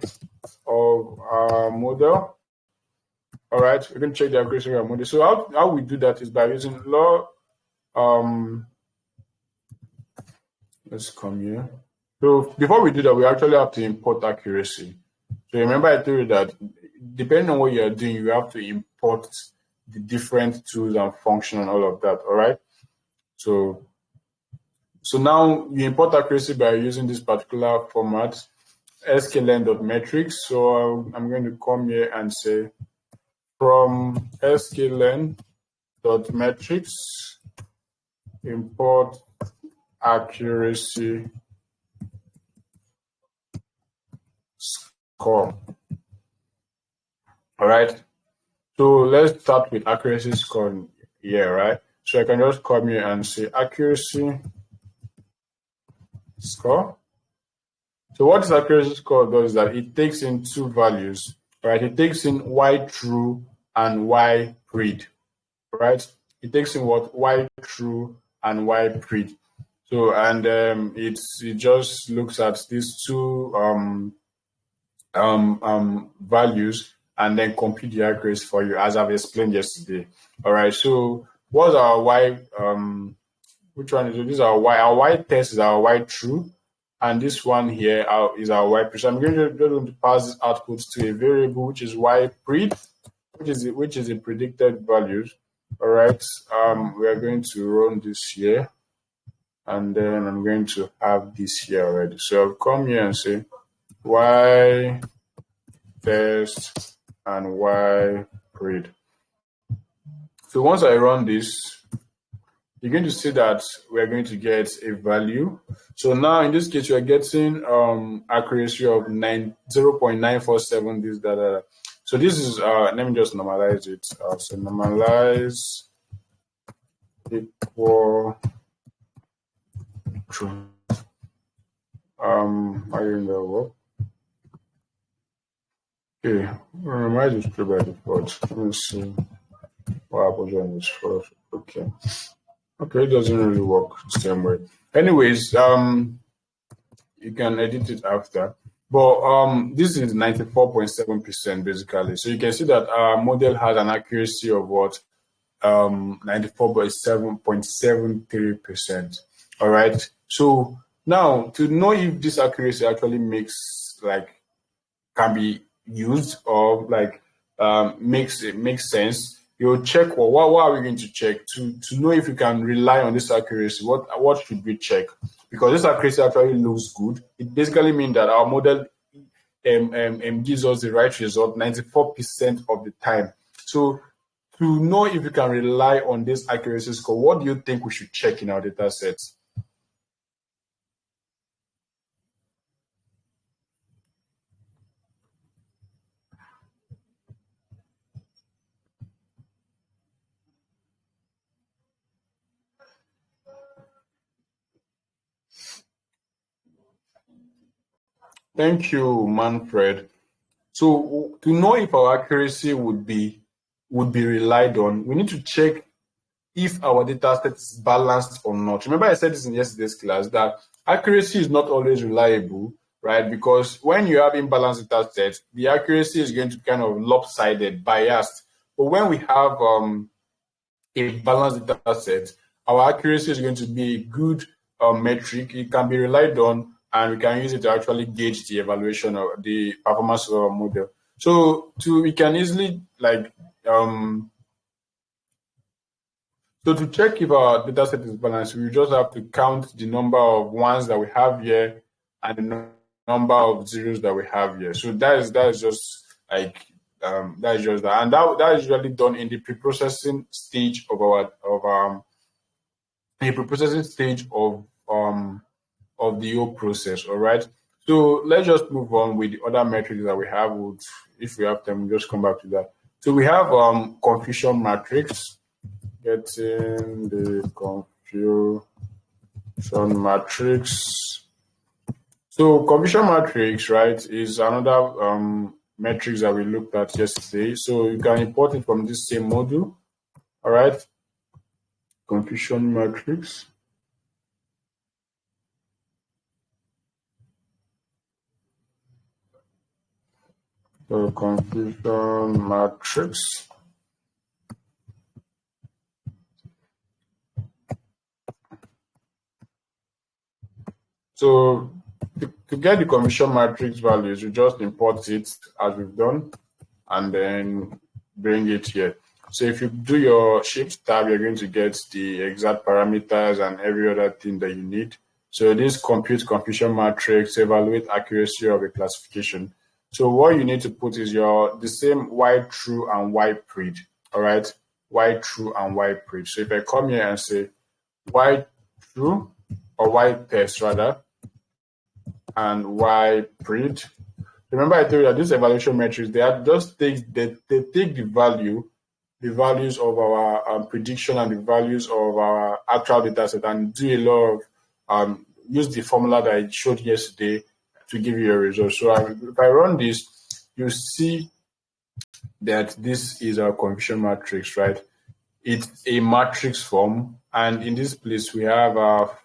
of our model. All right. We're going to check the accuracy of our model. So how we do that is by using let's come here. So before we do that, we actually have to import accuracy. So remember I told you that depending on what you're doing, you have to import the different tools and functions and all of that, all right? So now you import accuracy by using this particular format, Scikit-learn.metrics. So I'm going to come here and say from Scikit-learn.metrics, import accuracy score. All right. So let's start with accuracy score here, right? So I can just come here and say accuracy score. So what this accuracy score does is that it takes in two values, right? It takes in Y true and Y pred, right? It takes in what? Y true and Y pred. So, and it just looks at these two values and then compute the accuracy for you, as I've explained yesterday. All right. So, what's our Y? Which one is it? This is our Y. Our Y test is our Y true, and this one here is our Y pred. So I'm going to pass this output to a variable which is Y pred, which is the predicted values. All right. We are going to run this here. And then I'm going to have this here already. So I'll come here and say Y test and Y pred. So once I run this, you're going to see that we're going to get a value. So now in this case, we're getting accuracy of 0.947, this, that. So this is, let me just normalize it. So normalize equal true. Are you in the work? Okay, normalize is true by default. Let me see what happens when it's false. Okay. Okay, it doesn't really work the same way. Anyways, you can edit it after. But this is 94.7% basically. So you can see that our model has an accuracy of what? 94.73%. All right. So now to know if this accuracy actually can be used or makes sense, you'll check what are we going to check to know if you can rely on this accuracy. What should we check? Because this accuracy actually looks good. It basically means that our model gives us the right result 94% of the time. So to know if you can rely on this accuracy score, what do you think we should check in our data sets? Thank you, Manfred. So to know if our accuracy would be relied on, we need to check if our data set is balanced or not. Remember I said this in yesterday's class that accuracy is not always reliable, right? Because when you have imbalanced data sets, the accuracy is going to be kind of lopsided, biased. But when we have a balanced data set, our accuracy is going to be a good metric. It can be relied on, and we can use it to actually gauge the evaluation of the performance of our model. So we can easily so to check if our data set is balanced, we just have to count the number of ones that we have here and the number of zeros that we have here. So that is just that, and that is usually done in the pre-processing stage of the whole process. All right. So let's just move on with the other metrics that we have. If we have time, we'll just come back to that. So we have confusion matrix. Getting the confusion matrix. So confusion matrix, right, is another metrics that we looked at yesterday. So you can import it from this same module. All right. Confusion matrix. So confusion matrix. So to get the confusion matrix values, you just import it as we've done, and then bring it here. So if you do your shift tab, you're going to get the exact parameters and every other thing that you need. So this compute confusion matrix, evaluate accuracy of a classification. So what you need to put is the same y true and y pred. All right, y true and y pred. So if I come here and say y true or y test rather, and y pred. Remember I told you that these evaluation metrics, they take the values of our prediction and the values of our actual data set and do a lot of use the formula that I showed yesterday to give you a result. So if I run this, you see that this is our confusion matrix, right? It's a matrix form, and in this place we have our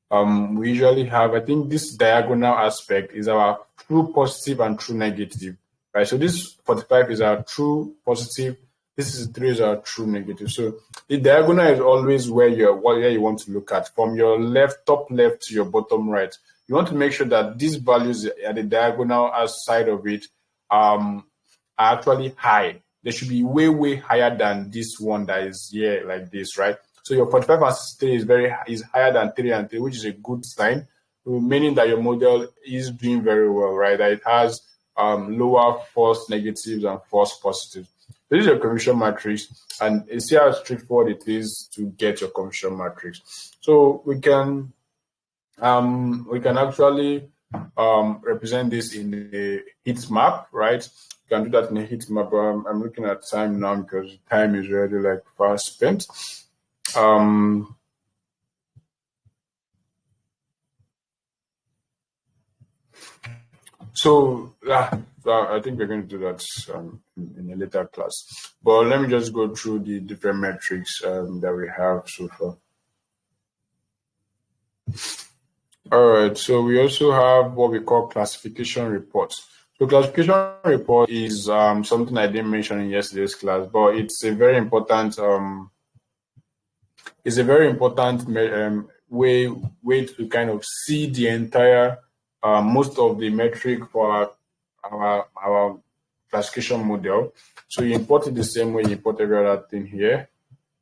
we usually have, I think this diagonal aspect is our true positive and true negative, right? So this 45 is our true positive, this is 3 is our true negative. So the diagonal is always where you want to look at, from your top left to your bottom right. You want to make sure that these values at the diagonal side of it are actually high. They should be way higher than this one that is here like this, right? So your 45 and 63 is higher than 3 and 3, which is a good sign, meaning that your model is doing very well, right? That it has lower false negatives and false positives. This is your confusion matrix, and you see how straightforward it is to get your confusion matrix. So we can actually represent this in a heat map, right? You can do that in a heat map. I'm looking at time now because time is already like far spent. So I think we're going to do that in a later class. But let me just go through the different metrics that we have so far. All right, so we also have what we call classification reports. So classification report is something I didn't mention in yesterday's class, but it's a very important way to kind of see the entire most of the metric for our classification model. So you import it the same way you import every other thing here,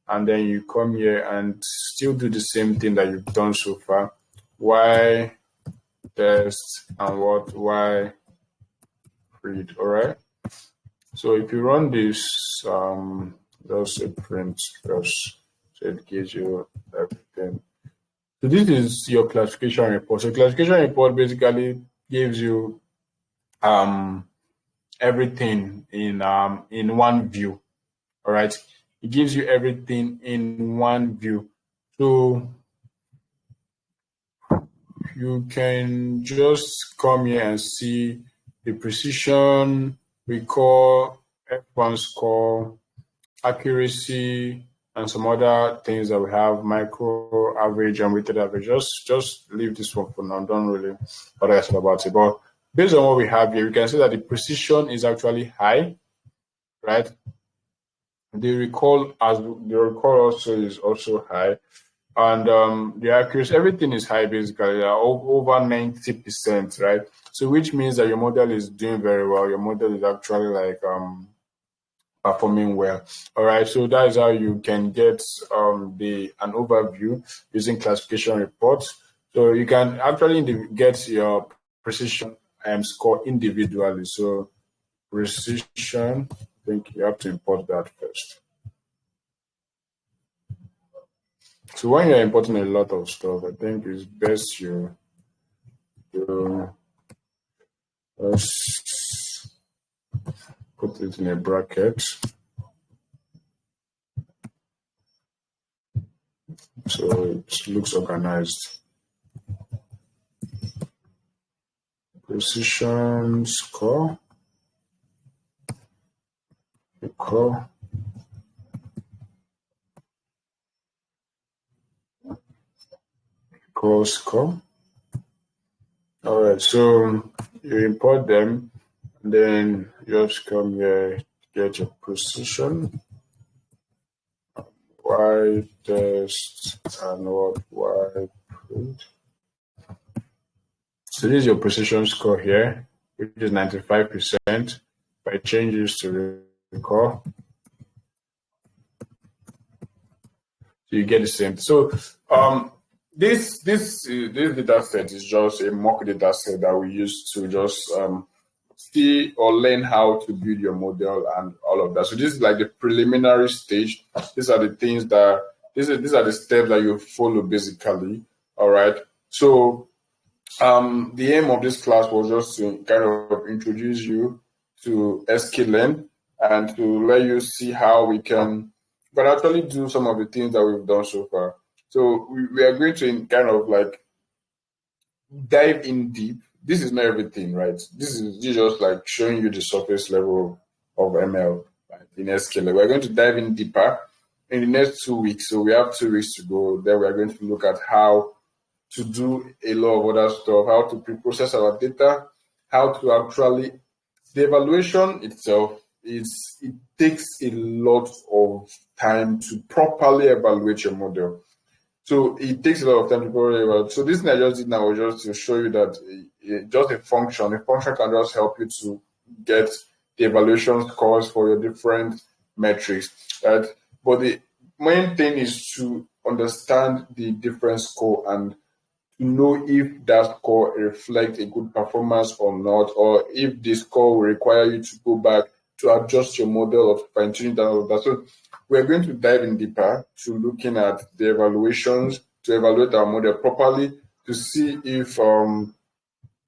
and then you come here and still do the same thing that you've done so far. Y test and what Y read. All right. So if you run this, just a print first, so it gives you everything. So this is your classification report. So classification report basically gives you everything in one view. All right. It gives you everything in one view. So you can just come here and see the precision, recall, F1 score, accuracy, and some other things that we have, micro, average, and weighted average. Just leave this one for now. Don't really bother yourself about it. But based on what we have here, you can see that the precision is actually high, right? The recall also is also high. And the accuracy, everything is high basically, over 90%, right? So which means that your model is doing very well. Your model is actually like performing well. All right, so that is how you can get an overview using classification reports. So you can actually get your precision score individually. So precision, I think you have to import that first. So when you're importing a lot of stuff, I think it's best you just put it in a bracket. So it looks organized. Precision score. Recall. Score. All right, so you import them, and then you just come here, get your precision, Y test, and what Y print. So this is your precision score here, which is 95%. If I change this to recall, so you get the same. So this data set is just a mock data set that we use to just see or learn how to build your model and all of that. So this is like the preliminary stage. These are the things that these are the steps that you follow basically. All right. So the aim of this class was just to kind of introduce you to Scikit-learn and to let you see how we can actually do some of the things that we've done so far. So we are going to kind of like dive in deep. This is not everything, right? This is just like showing you the surface level of ML in Scikit-learn. We're going to dive in deeper in the next 2 weeks. So we have 2 weeks to go. Then we are going to look at how to do a lot of other stuff, how to pre-process our data, how to actually, the evaluation itself it takes a lot of time to properly evaluate your model. So it takes a lot of time to properly evaluate. So this thing I just did now was just to show you that just a function can just help you to get the evaluation scores for your different metrics, right? But the main thing is to understand the different score and to know if that score reflects a good performance or not, or if the score will require you to go back to adjust your model or fine tuning that all of that. So we're going to dive in deeper to looking at the evaluations, to evaluate our model properly, to see if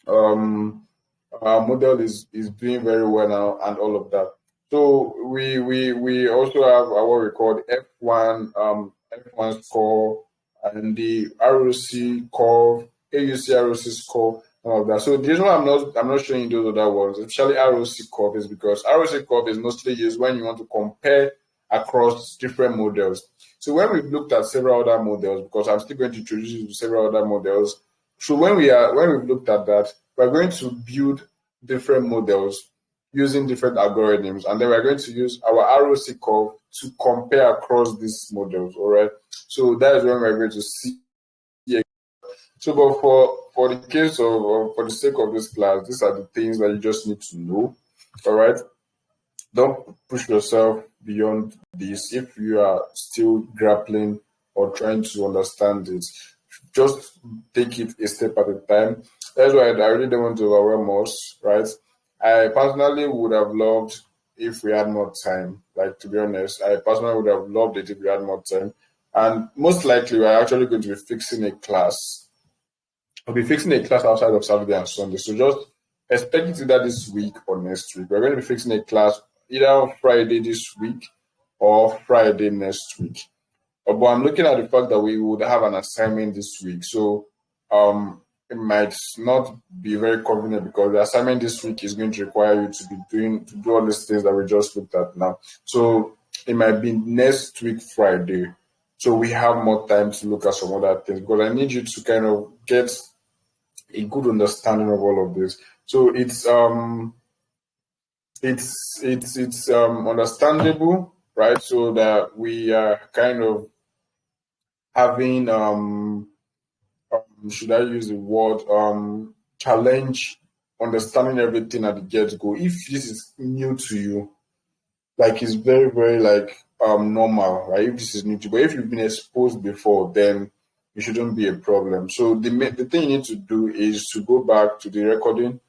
our model is doing very well now and all of that. So we also have what we call the F1 score and the ROC curve, AUC ROC score, all of that. So the reason why I'm not showing you those other ones, especially ROC curve, is because ROC curve is mostly used when you want to compare across different models. So when we've looked at several other models, because I'm still going to introduce you to several other models. So when we've looked at that, we're going to build different models using different algorithms, and then we're going to use our ROC curve to compare across these models. All right. So that is when we're going to see. So, but for the case of for the sake of this class, these are the things that you just need to know. All right. Don't push yourself beyond this if you are still grappling or trying to understand it. Just take it a step at a time. That's why I really don't want to overwhelm us, right? I personally would have loved if we had more time. Like, to be honest, I personally would have loved it if we had more time. And most likely, we're actually going to be fixing a class. We'll be fixing a class outside of Saturday and Sunday. So just expect it either this week or next week. We're going to be fixing a class either on Friday this week or Friday next week. But I'm looking at the fact that we would have an assignment this week. So it might not be very convenient because the assignment this week is going to require you to do all these things that we just looked at now. So it might be next week, Friday. So we have more time to look at some other things because I need you to kind of get a good understanding of all of this. So it's understandable, right? So that we are kind of having should I use the word challenge understanding everything at the get-go. If this is new to you, like it's very, very like normal, right? If this is new to you, but if you've been exposed before, then it shouldn't be a problem. So the thing you need to do is to go back to the recording.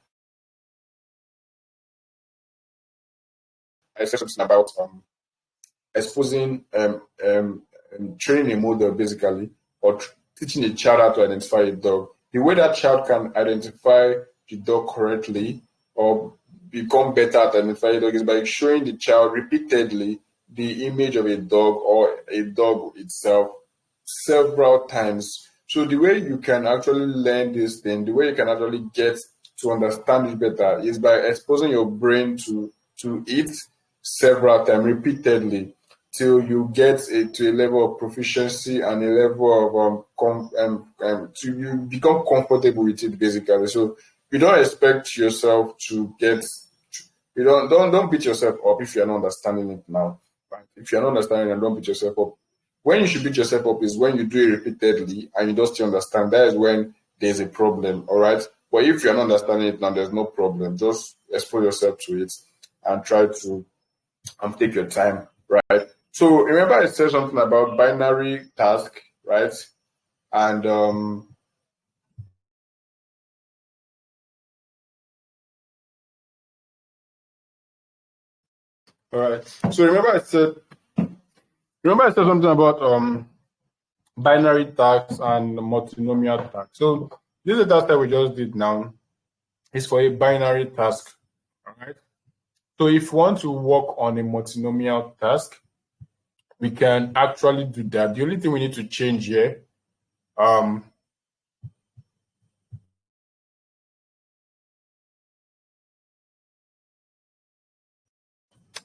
I said something about exposing training a model basically, or teaching a child how to identify a dog. The way that child can identify the dog correctly or become better at identifying a dog is by showing the child repeatedly the image of a dog or a dog itself several times. So the way you can actually learn this thing, the way you can actually get to understand it better is by exposing your brain to it several times, repeatedly, till you get to a level of proficiency and a level of till you become comfortable with it basically. So you don't expect yourself to get you don't beat yourself up if you're not understanding it now. Right? If you're not understanding it, don't beat yourself up. When you should beat yourself up is when you do it repeatedly and you don't still understand. That is when there's a problem. All right. But if you're not understanding it now, there's no problem. Just expose yourself to it and try to take your time, right? So remember I said something about binary task, right? And all right. So remember I said something about binary tasks and multinomial tasks. So this is the task that we just did now is for a binary task. All right. So if you want to work on a multinomial task, we can actually do that. The only thing we need to change here, the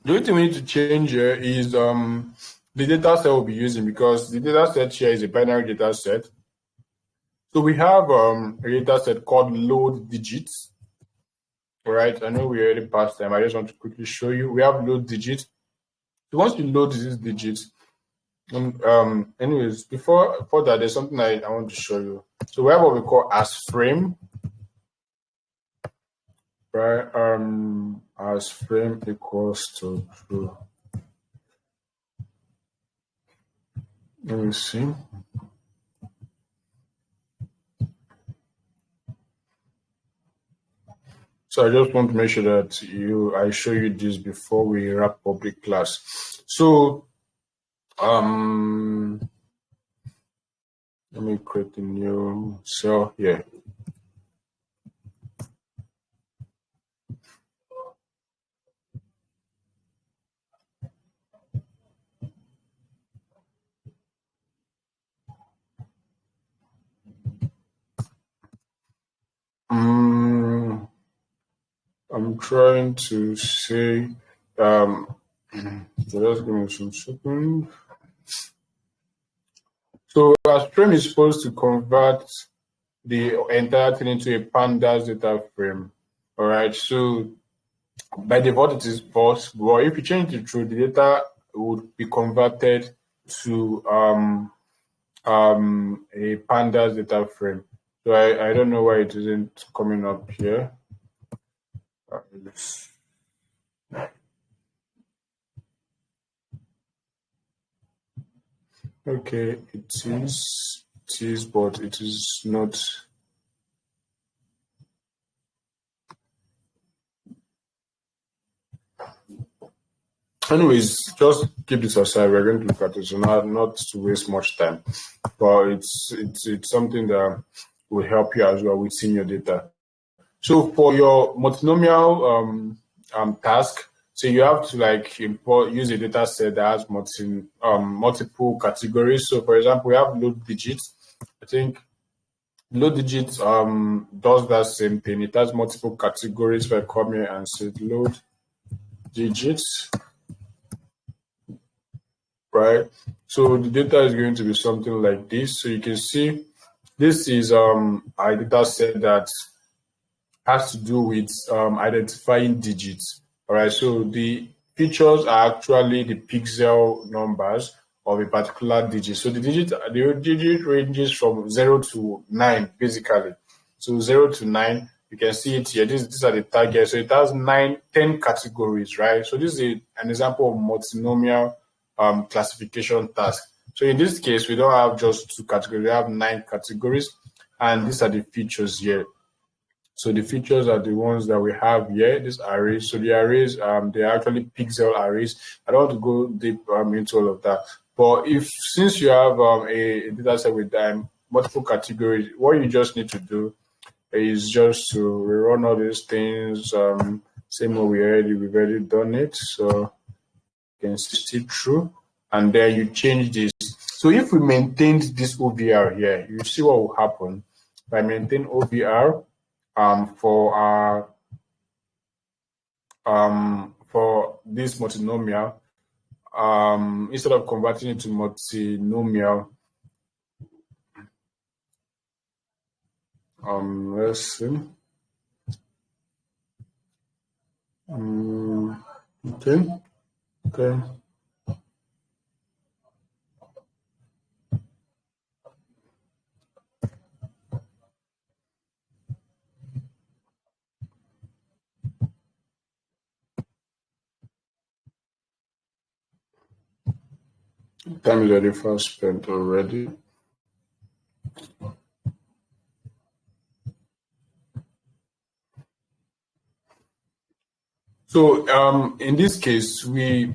only thing we need to change here is the data set we'll be using, because the data set here is a binary data set. So we have a data set called load digits. All right, I know we already passed them. I just want to quickly show you. We have load digits. So once you load these digits, anyways, before that, there's something I want to show you. So we have what we call as frame, right? As frame equals to true. Let me see. So I just want to make sure that I show you this before we wrap up the class. So let me create a new cell here. I'm trying to say, just give me some second. So a stream is supposed to convert the entire thing into a pandas data frame. All right. So by default, it is false. But if you change it to true, the data would be converted to a pandas data frame. So I don't know why it isn't coming up here. Okay, it is, but it is not. Anyways, just keep this aside. We're going to look at it, so not to waste much time. But it's something that will help you as well with senior data. So for your multinomial task, so you have to like use a data set that has multiple categories. So for example, we have load digits. I think load digits does that same thing. It has multiple categories. If I come here and say load digits, right? So the data is going to be something like this. So you can see this is a data set that has to do with identifying digits. All right, so the features are actually the pixel numbers of a particular digit. So the digit ranges from 0 to 9, basically. So 0 to 9, you can see it here. These are the targets. So it has 10 categories, right? So this is an example of multinomial classification task. So in this case, we don't have just 2 categories, we have 9 categories, and these are the features here. So the features are the ones that we have here, this array. So the arrays, they're actually pixel arrays. I don't want to go deep into all of that. But since you have a data set with multiple categories, what you just need to do is just to rerun all these things. Same way we've already done it. So you can see true. And then you change this. So if we maintained this OVR here, you see what will happen. If I maintain OVR, for this multinomial, instead of converting it to multinomial, let's see. Okay. Time is already fast spent already. So in this case, we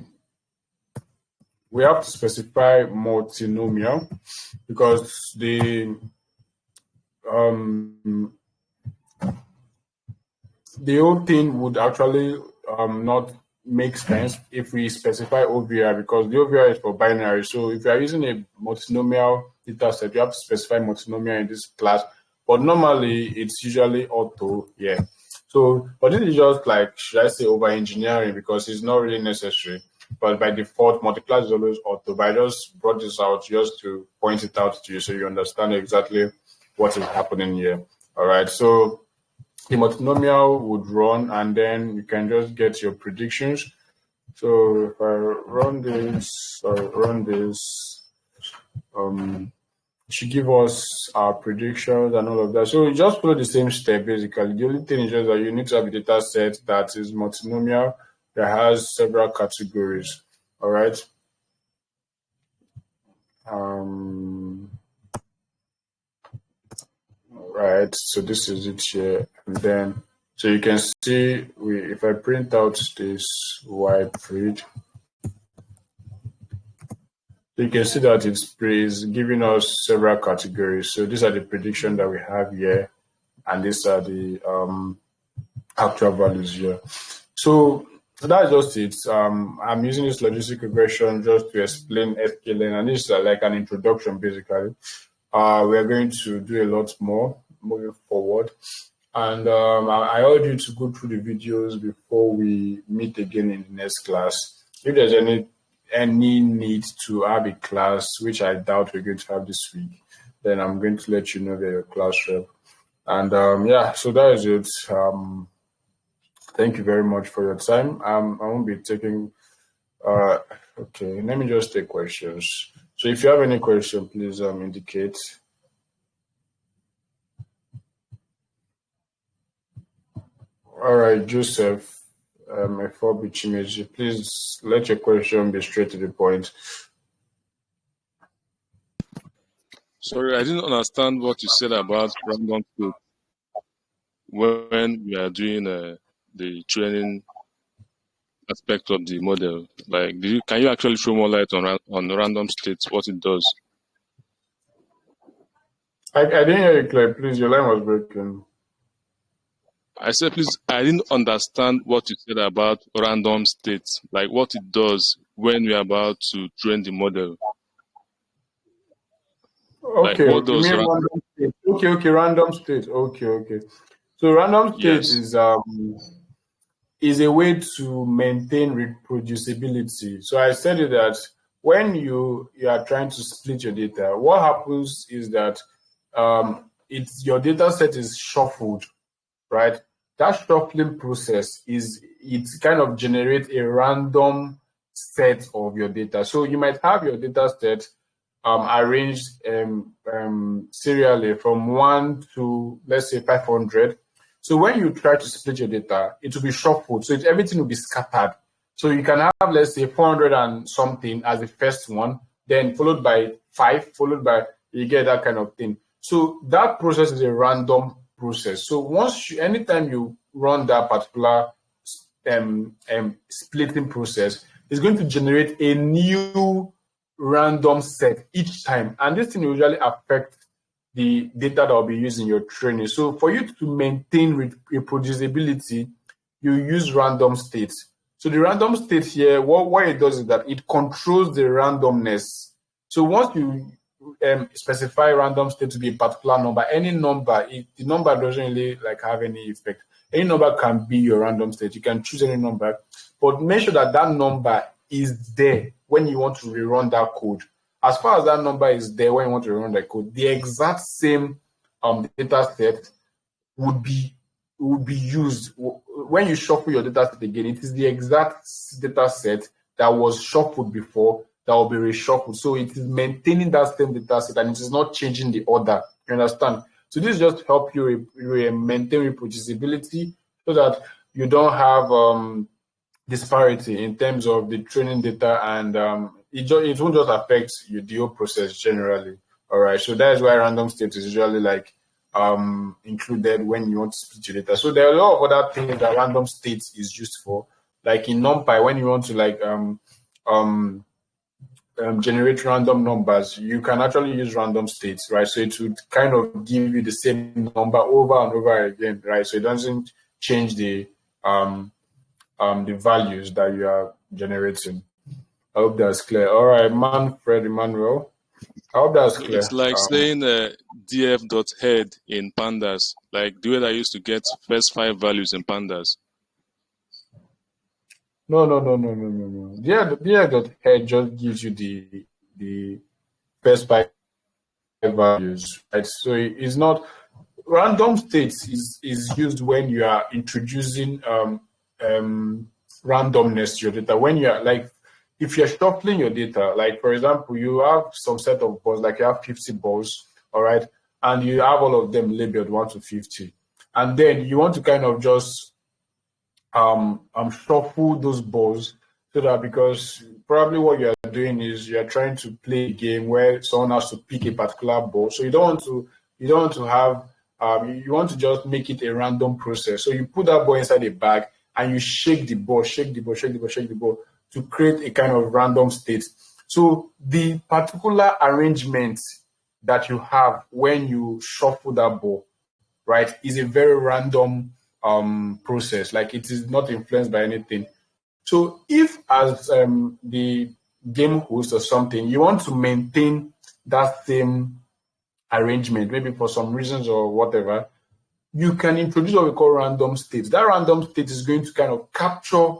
have to specify multinomial because the whole thing would actually not make sense if we specify OVR, because the OVR is for binary. So if you are using a multinomial data set, you have to specify multinomial in this class. But normally it's usually auto, yeah. So, but this is just like, should I say, over engineering, because it's not really necessary. But by default, multi-class is always auto. But I just brought this out just to point it out to you so you understand exactly what is happening here. All right. So the multinomial would run, and then you can just get your predictions. So if I run this, it should give us our predictions and all of that. So you just follow the same step, basically. The only thing is just that you need to have a data set that is multinomial, that has several categories. All right. Right. So this is it here, and then so you can see if I print out this white print, you can see that it's giving us several categories. So these are the prediction that we have here, and these are the actual values here. So that's just it. I'm using this logistic regression just to explain Scikit-learn, and this is like an introduction, basically. We're going to do a lot more moving forward. And I urge you to go through the videos before we meet again in the next class. If there's any need to have a class, which I doubt we're going to have this week, then I'm going to let you know that your class rep. And yeah, so that is it. Thank you very much for your time. I won't be taking. Okay, let me just take questions. So if you have any question, please indicate. All right, Joseph, please let your question be straight to the point. Sorry, I didn't understand what you said about random state when we are doing the training aspect of the model. Like, can you actually throw more light on random states, what it does? I didn't hear you clear. Please, your line was breaking. I said, please, I didn't understand what you said about random states, like what it does when we're about to train the model. Okay, like, what you does mean random state? Okay, random state. Okay. So random state is a way to maintain reproducibility. So I said it that when you are trying to split your data, what happens is that your data set is shuffled, right? That shuffling process it kind of generates a random set of your data. So you might have your data set arranged serially from 1 to, let's say, 500. So when you try to split your data, it will be shuffled. So everything will be scattered. So you can have, let's say, 400 and something as the first one, then followed by 5, followed by, you get that kind of thing. So that process is a random process. So anytime you run that particular splitting process, it's going to generate a new random set each time. And this thing usually affects the data that will be used in your training. So for you to maintain reproducibility, you use random states. So the random state here, what it does is that it controls the randomness. So once you specify random state to be a particular number, any number, the number doesn't really have any effect. Any number can be your random state. You can choose any number, but make sure that that number is there when you want to rerun that code. As far as that number is there when you want to rerun the code, the exact same data set would be used when you shuffle your data set again. It is the exact data set that was shuffled before that will be reshuffled. So it is maintaining that same data set and it is not changing the order. You understand? So this just help you maintain reproducibility so that you don't have disparity in terms of the training data, and it won't just affect the whole process generally. All right, so that is why random state is usually included when you want to split your data. So there are a lot of other things that random states is used for, like in NumPy when you want to generate random numbers, you can actually use random states, right? So it would kind of give you the same number over and over again, right? So it doesn't change the values that you are generating. I hope that's clear. All right, Manfred Emmanuel. I hope that's clear. It's like saying df.head in pandas, like the way that I used to get first 5 values in pandas. No. df.head just gives you the first 5 values, right? So it's not random states is used when you are introducing randomness to your data. When you are if you're shuffling your data, like for example, you have some set of balls, like you have 50 balls, all right, and you have all of them labeled 1 to 50, and then you want to kind of just shuffle those balls so that, because probably what you're doing is you're trying to play a game where someone has to pick a particular ball, so you don't want to have you want to just make it a random process. So you put that ball inside a bag and you shake the ball to create a kind of random state. So the particular arrangement that you have when you shuffle that ball, right, is a very random process. Like, it is not influenced by anything. So if as the game host or something, you want to maintain that same arrangement, maybe for some reasons or whatever, you can introduce what we call random states. That random state is going to kind of capture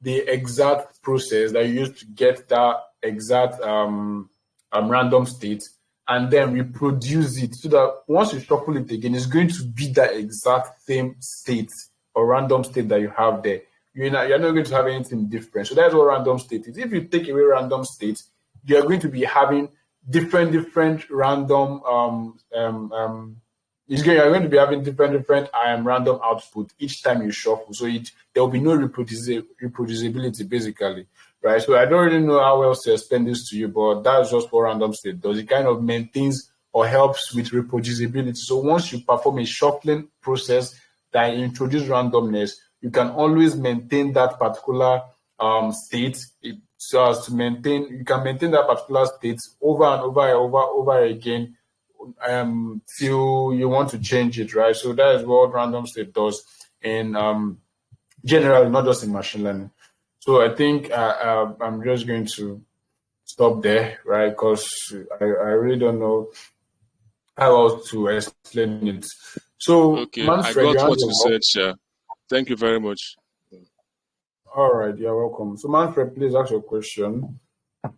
the exact process that you use to get that exact random state, and then reproduce it so that once you shuffle it again, it's going to be that exact same state or random state that you have there. You're not going to have anything different. So that's what random state is. If you take away random state, you're going to be having different random you're going to be having different random output each time you shuffle. So there will be no reproducibility basically, right? So I don't really know how else to explain this to you, but that's just what random state does. It kind of maintains or helps with reproducibility. So once you perform a shuffling process that introduces randomness, you can always maintain that particular state. So as to you can maintain that particular state over and over again till you want to change it, right? So that is what random state does in general, not just in machine learning. So I think I'm just going to stop there, right? Because I really don't know how else to explain it. So Okay, Manfred, I got what you said, Sha. Thank you very much. All right, you're welcome. So Manfred, please ask your question. I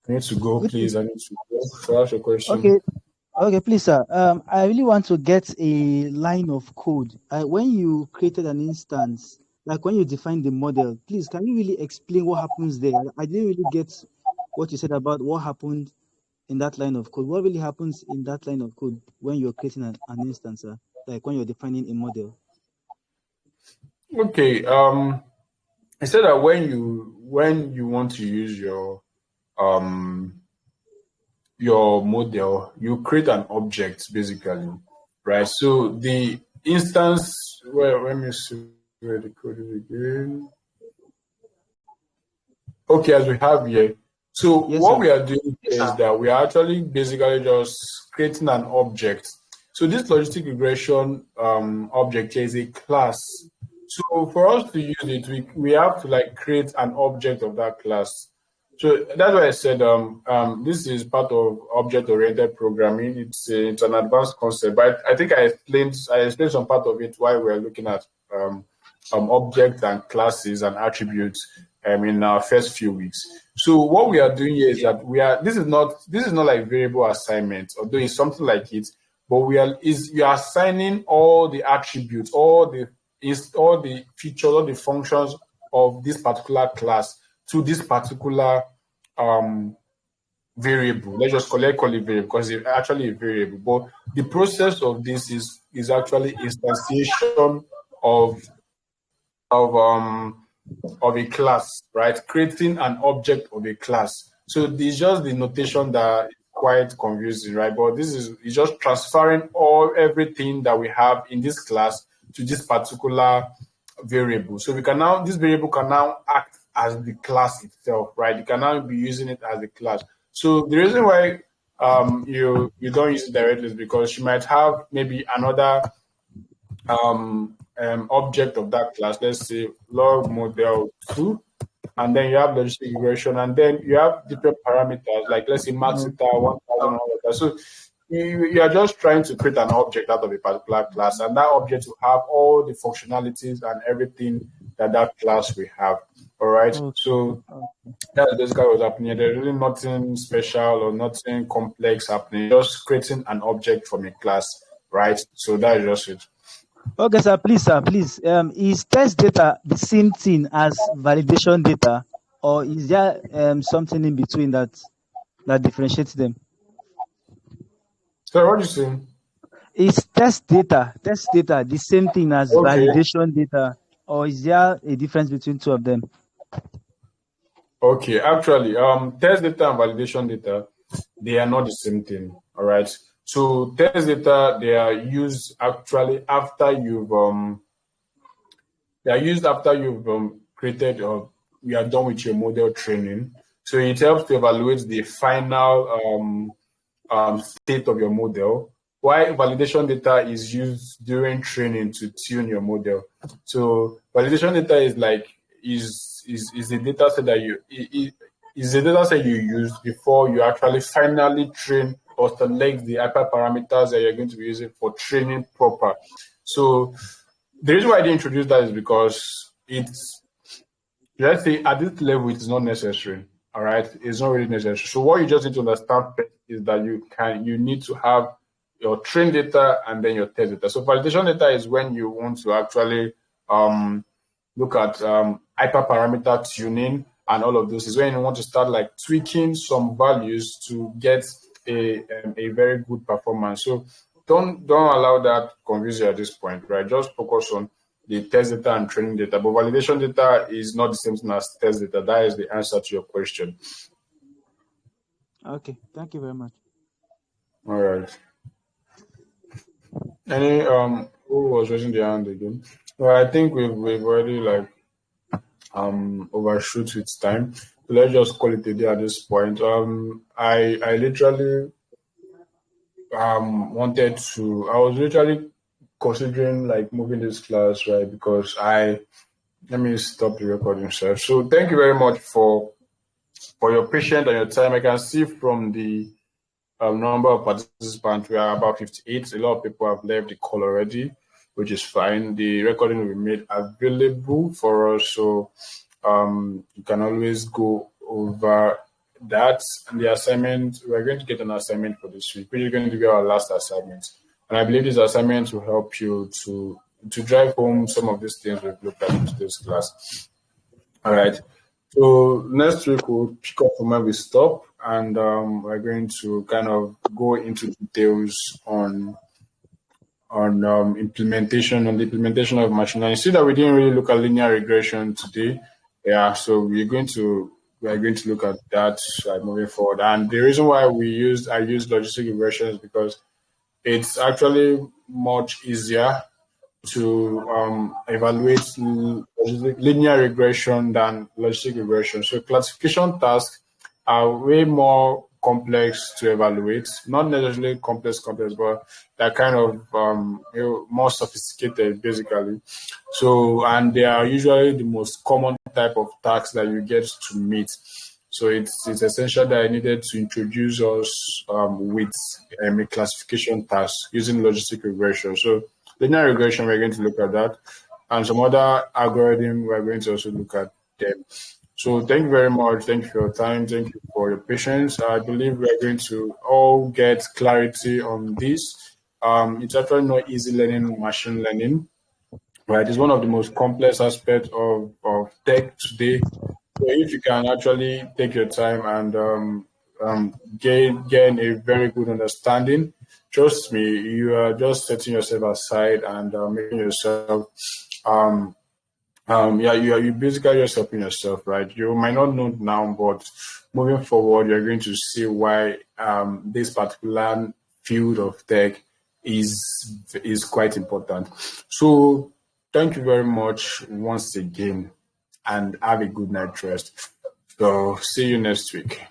need to go, please. I need to go. So ask your question. Okay, please, sir. I really want to get a line of code. When you created an instance, like when you define the model, please, can you really explain what happens there? I didn't really get what you said about what happened in that line of code. What really happens in that line of code when you're creating an instance, sir? Like when you're defining a model? Okay. I said that when you want to use your model, you create an object basically, right? So the instance, let me see where the code is again. Okay, as we have here. So Yes, what sir. we are doing is that we are actually basically just creating an object. So this logistic regression object here is a class. So for us to use it, we have to like create an object of that class. So that's why I said this is part of object-oriented programming. It's an advanced concept, but I think I explained some part of it while we're looking at objects and classes and attributes in our first few weeks. So what we are doing here is that this is not like variable assignment, although it's something like it, but we are assigning all the attributes, all the features, all the functions of this particular class to this particular variable. Let's just call it variable because it's actually a variable. But the process of this is actually instantiation of a class, right? Creating an object of a class. So it's just the notation that is quite confusing, right? But it's just transferring everything that we have in this class to this particular variable. So this variable can now act as the class itself, right? You can now be using it as a class. So the reason why you don't use it directly is because you might have maybe another object of that class. Let's say log model 2, and then you have logistic regression, and then you have different parameters like let's say max theta 1000. So you are just trying to create an object out of a particular class, and that object will have all the functionalities and everything that class will have. All right. Okay. So that's basically what's happening. There's really nothing special or nothing complex happening. Just creating an object from a class, right? So that's just it. Okay, sir. Please. Is test data the same thing as validation data, or is there something in between that differentiates them? So what are you saying? Is test data the same thing as validation data, or is there a difference between two of them? Okay, actually, test data and validation data, they are not the same thing. All right. So test data, they are used actually after you've created or you are done with your model training. So it helps to evaluate the final state of your model. Why validation data is used during training to tune your model. So validation data is the data set that you use before you actually finally train or select the hyperparameters that you're going to be using for training proper. So the reason why I didn't introduce that is because it's, let's say at this level, it is not necessary. All right, it's not really necessary. So what you just need to understand is that you need to have your train data and then your test data. So validation data is when you want to actually look at hyperparameter tuning and all of those. Is when you want to start like tweaking some values to get a very good performance. So don't allow that to confuse you at this point, right? Just focus on the test data and training data. But validation data is not the same thing as test data. That is the answer to your question. Okay, thank you very much. All right. Any who was raising their hand again? Well, I think we've already like overshoot with time. So let's just call it a day at this point. I literally I was literally considering like moving this class, right? Because let me stop the recording, sir. So thank you very much for your patience and your time. I can see from the number of participants, we are about 58. A lot of people have left the call already, which is fine. The recording will be made available for us, so you can always go over that. And the assignment, we're going to get an assignment for this week, which is going to be our last assignment. And I believe this assignment will help you to drive home some of these things we've looked at in today's class. All right. So next week we'll pick up from where we stop, and we're going to kind of go into details on the implementation of machine learning. See that we didn't really look at linear regression today. Yeah, so we are going to look at that moving forward. And the reason why I used logistic regression is because it's actually much easier to evaluate linear regression than logistic regression. So classification tasks are way more complex to evaluate, not necessarily complex, but they're kind of more sophisticated, basically. So, and they are usually the most common type of tasks that you get to meet. So it's essential that I needed to introduce us with a classification task using logistic regression. So linear regression, we're going to look at that, and some other algorithm, we're going to also look at them. So thank you very much. Thank you for your time. Thank you for your patience. I believe we're going to all get clarity on this. It's actually not easy learning machine learning, right? It's one of the most complex aspects of tech today. So if you can actually take your time and gain a very good understanding, trust me, you are just setting yourself aside and making yourself you basically just helping yourself, right? You might not know now, but moving forward, you're going to see why this particular field of tech is quite important. So thank you very much once again, and have a good night rest. So see you next week.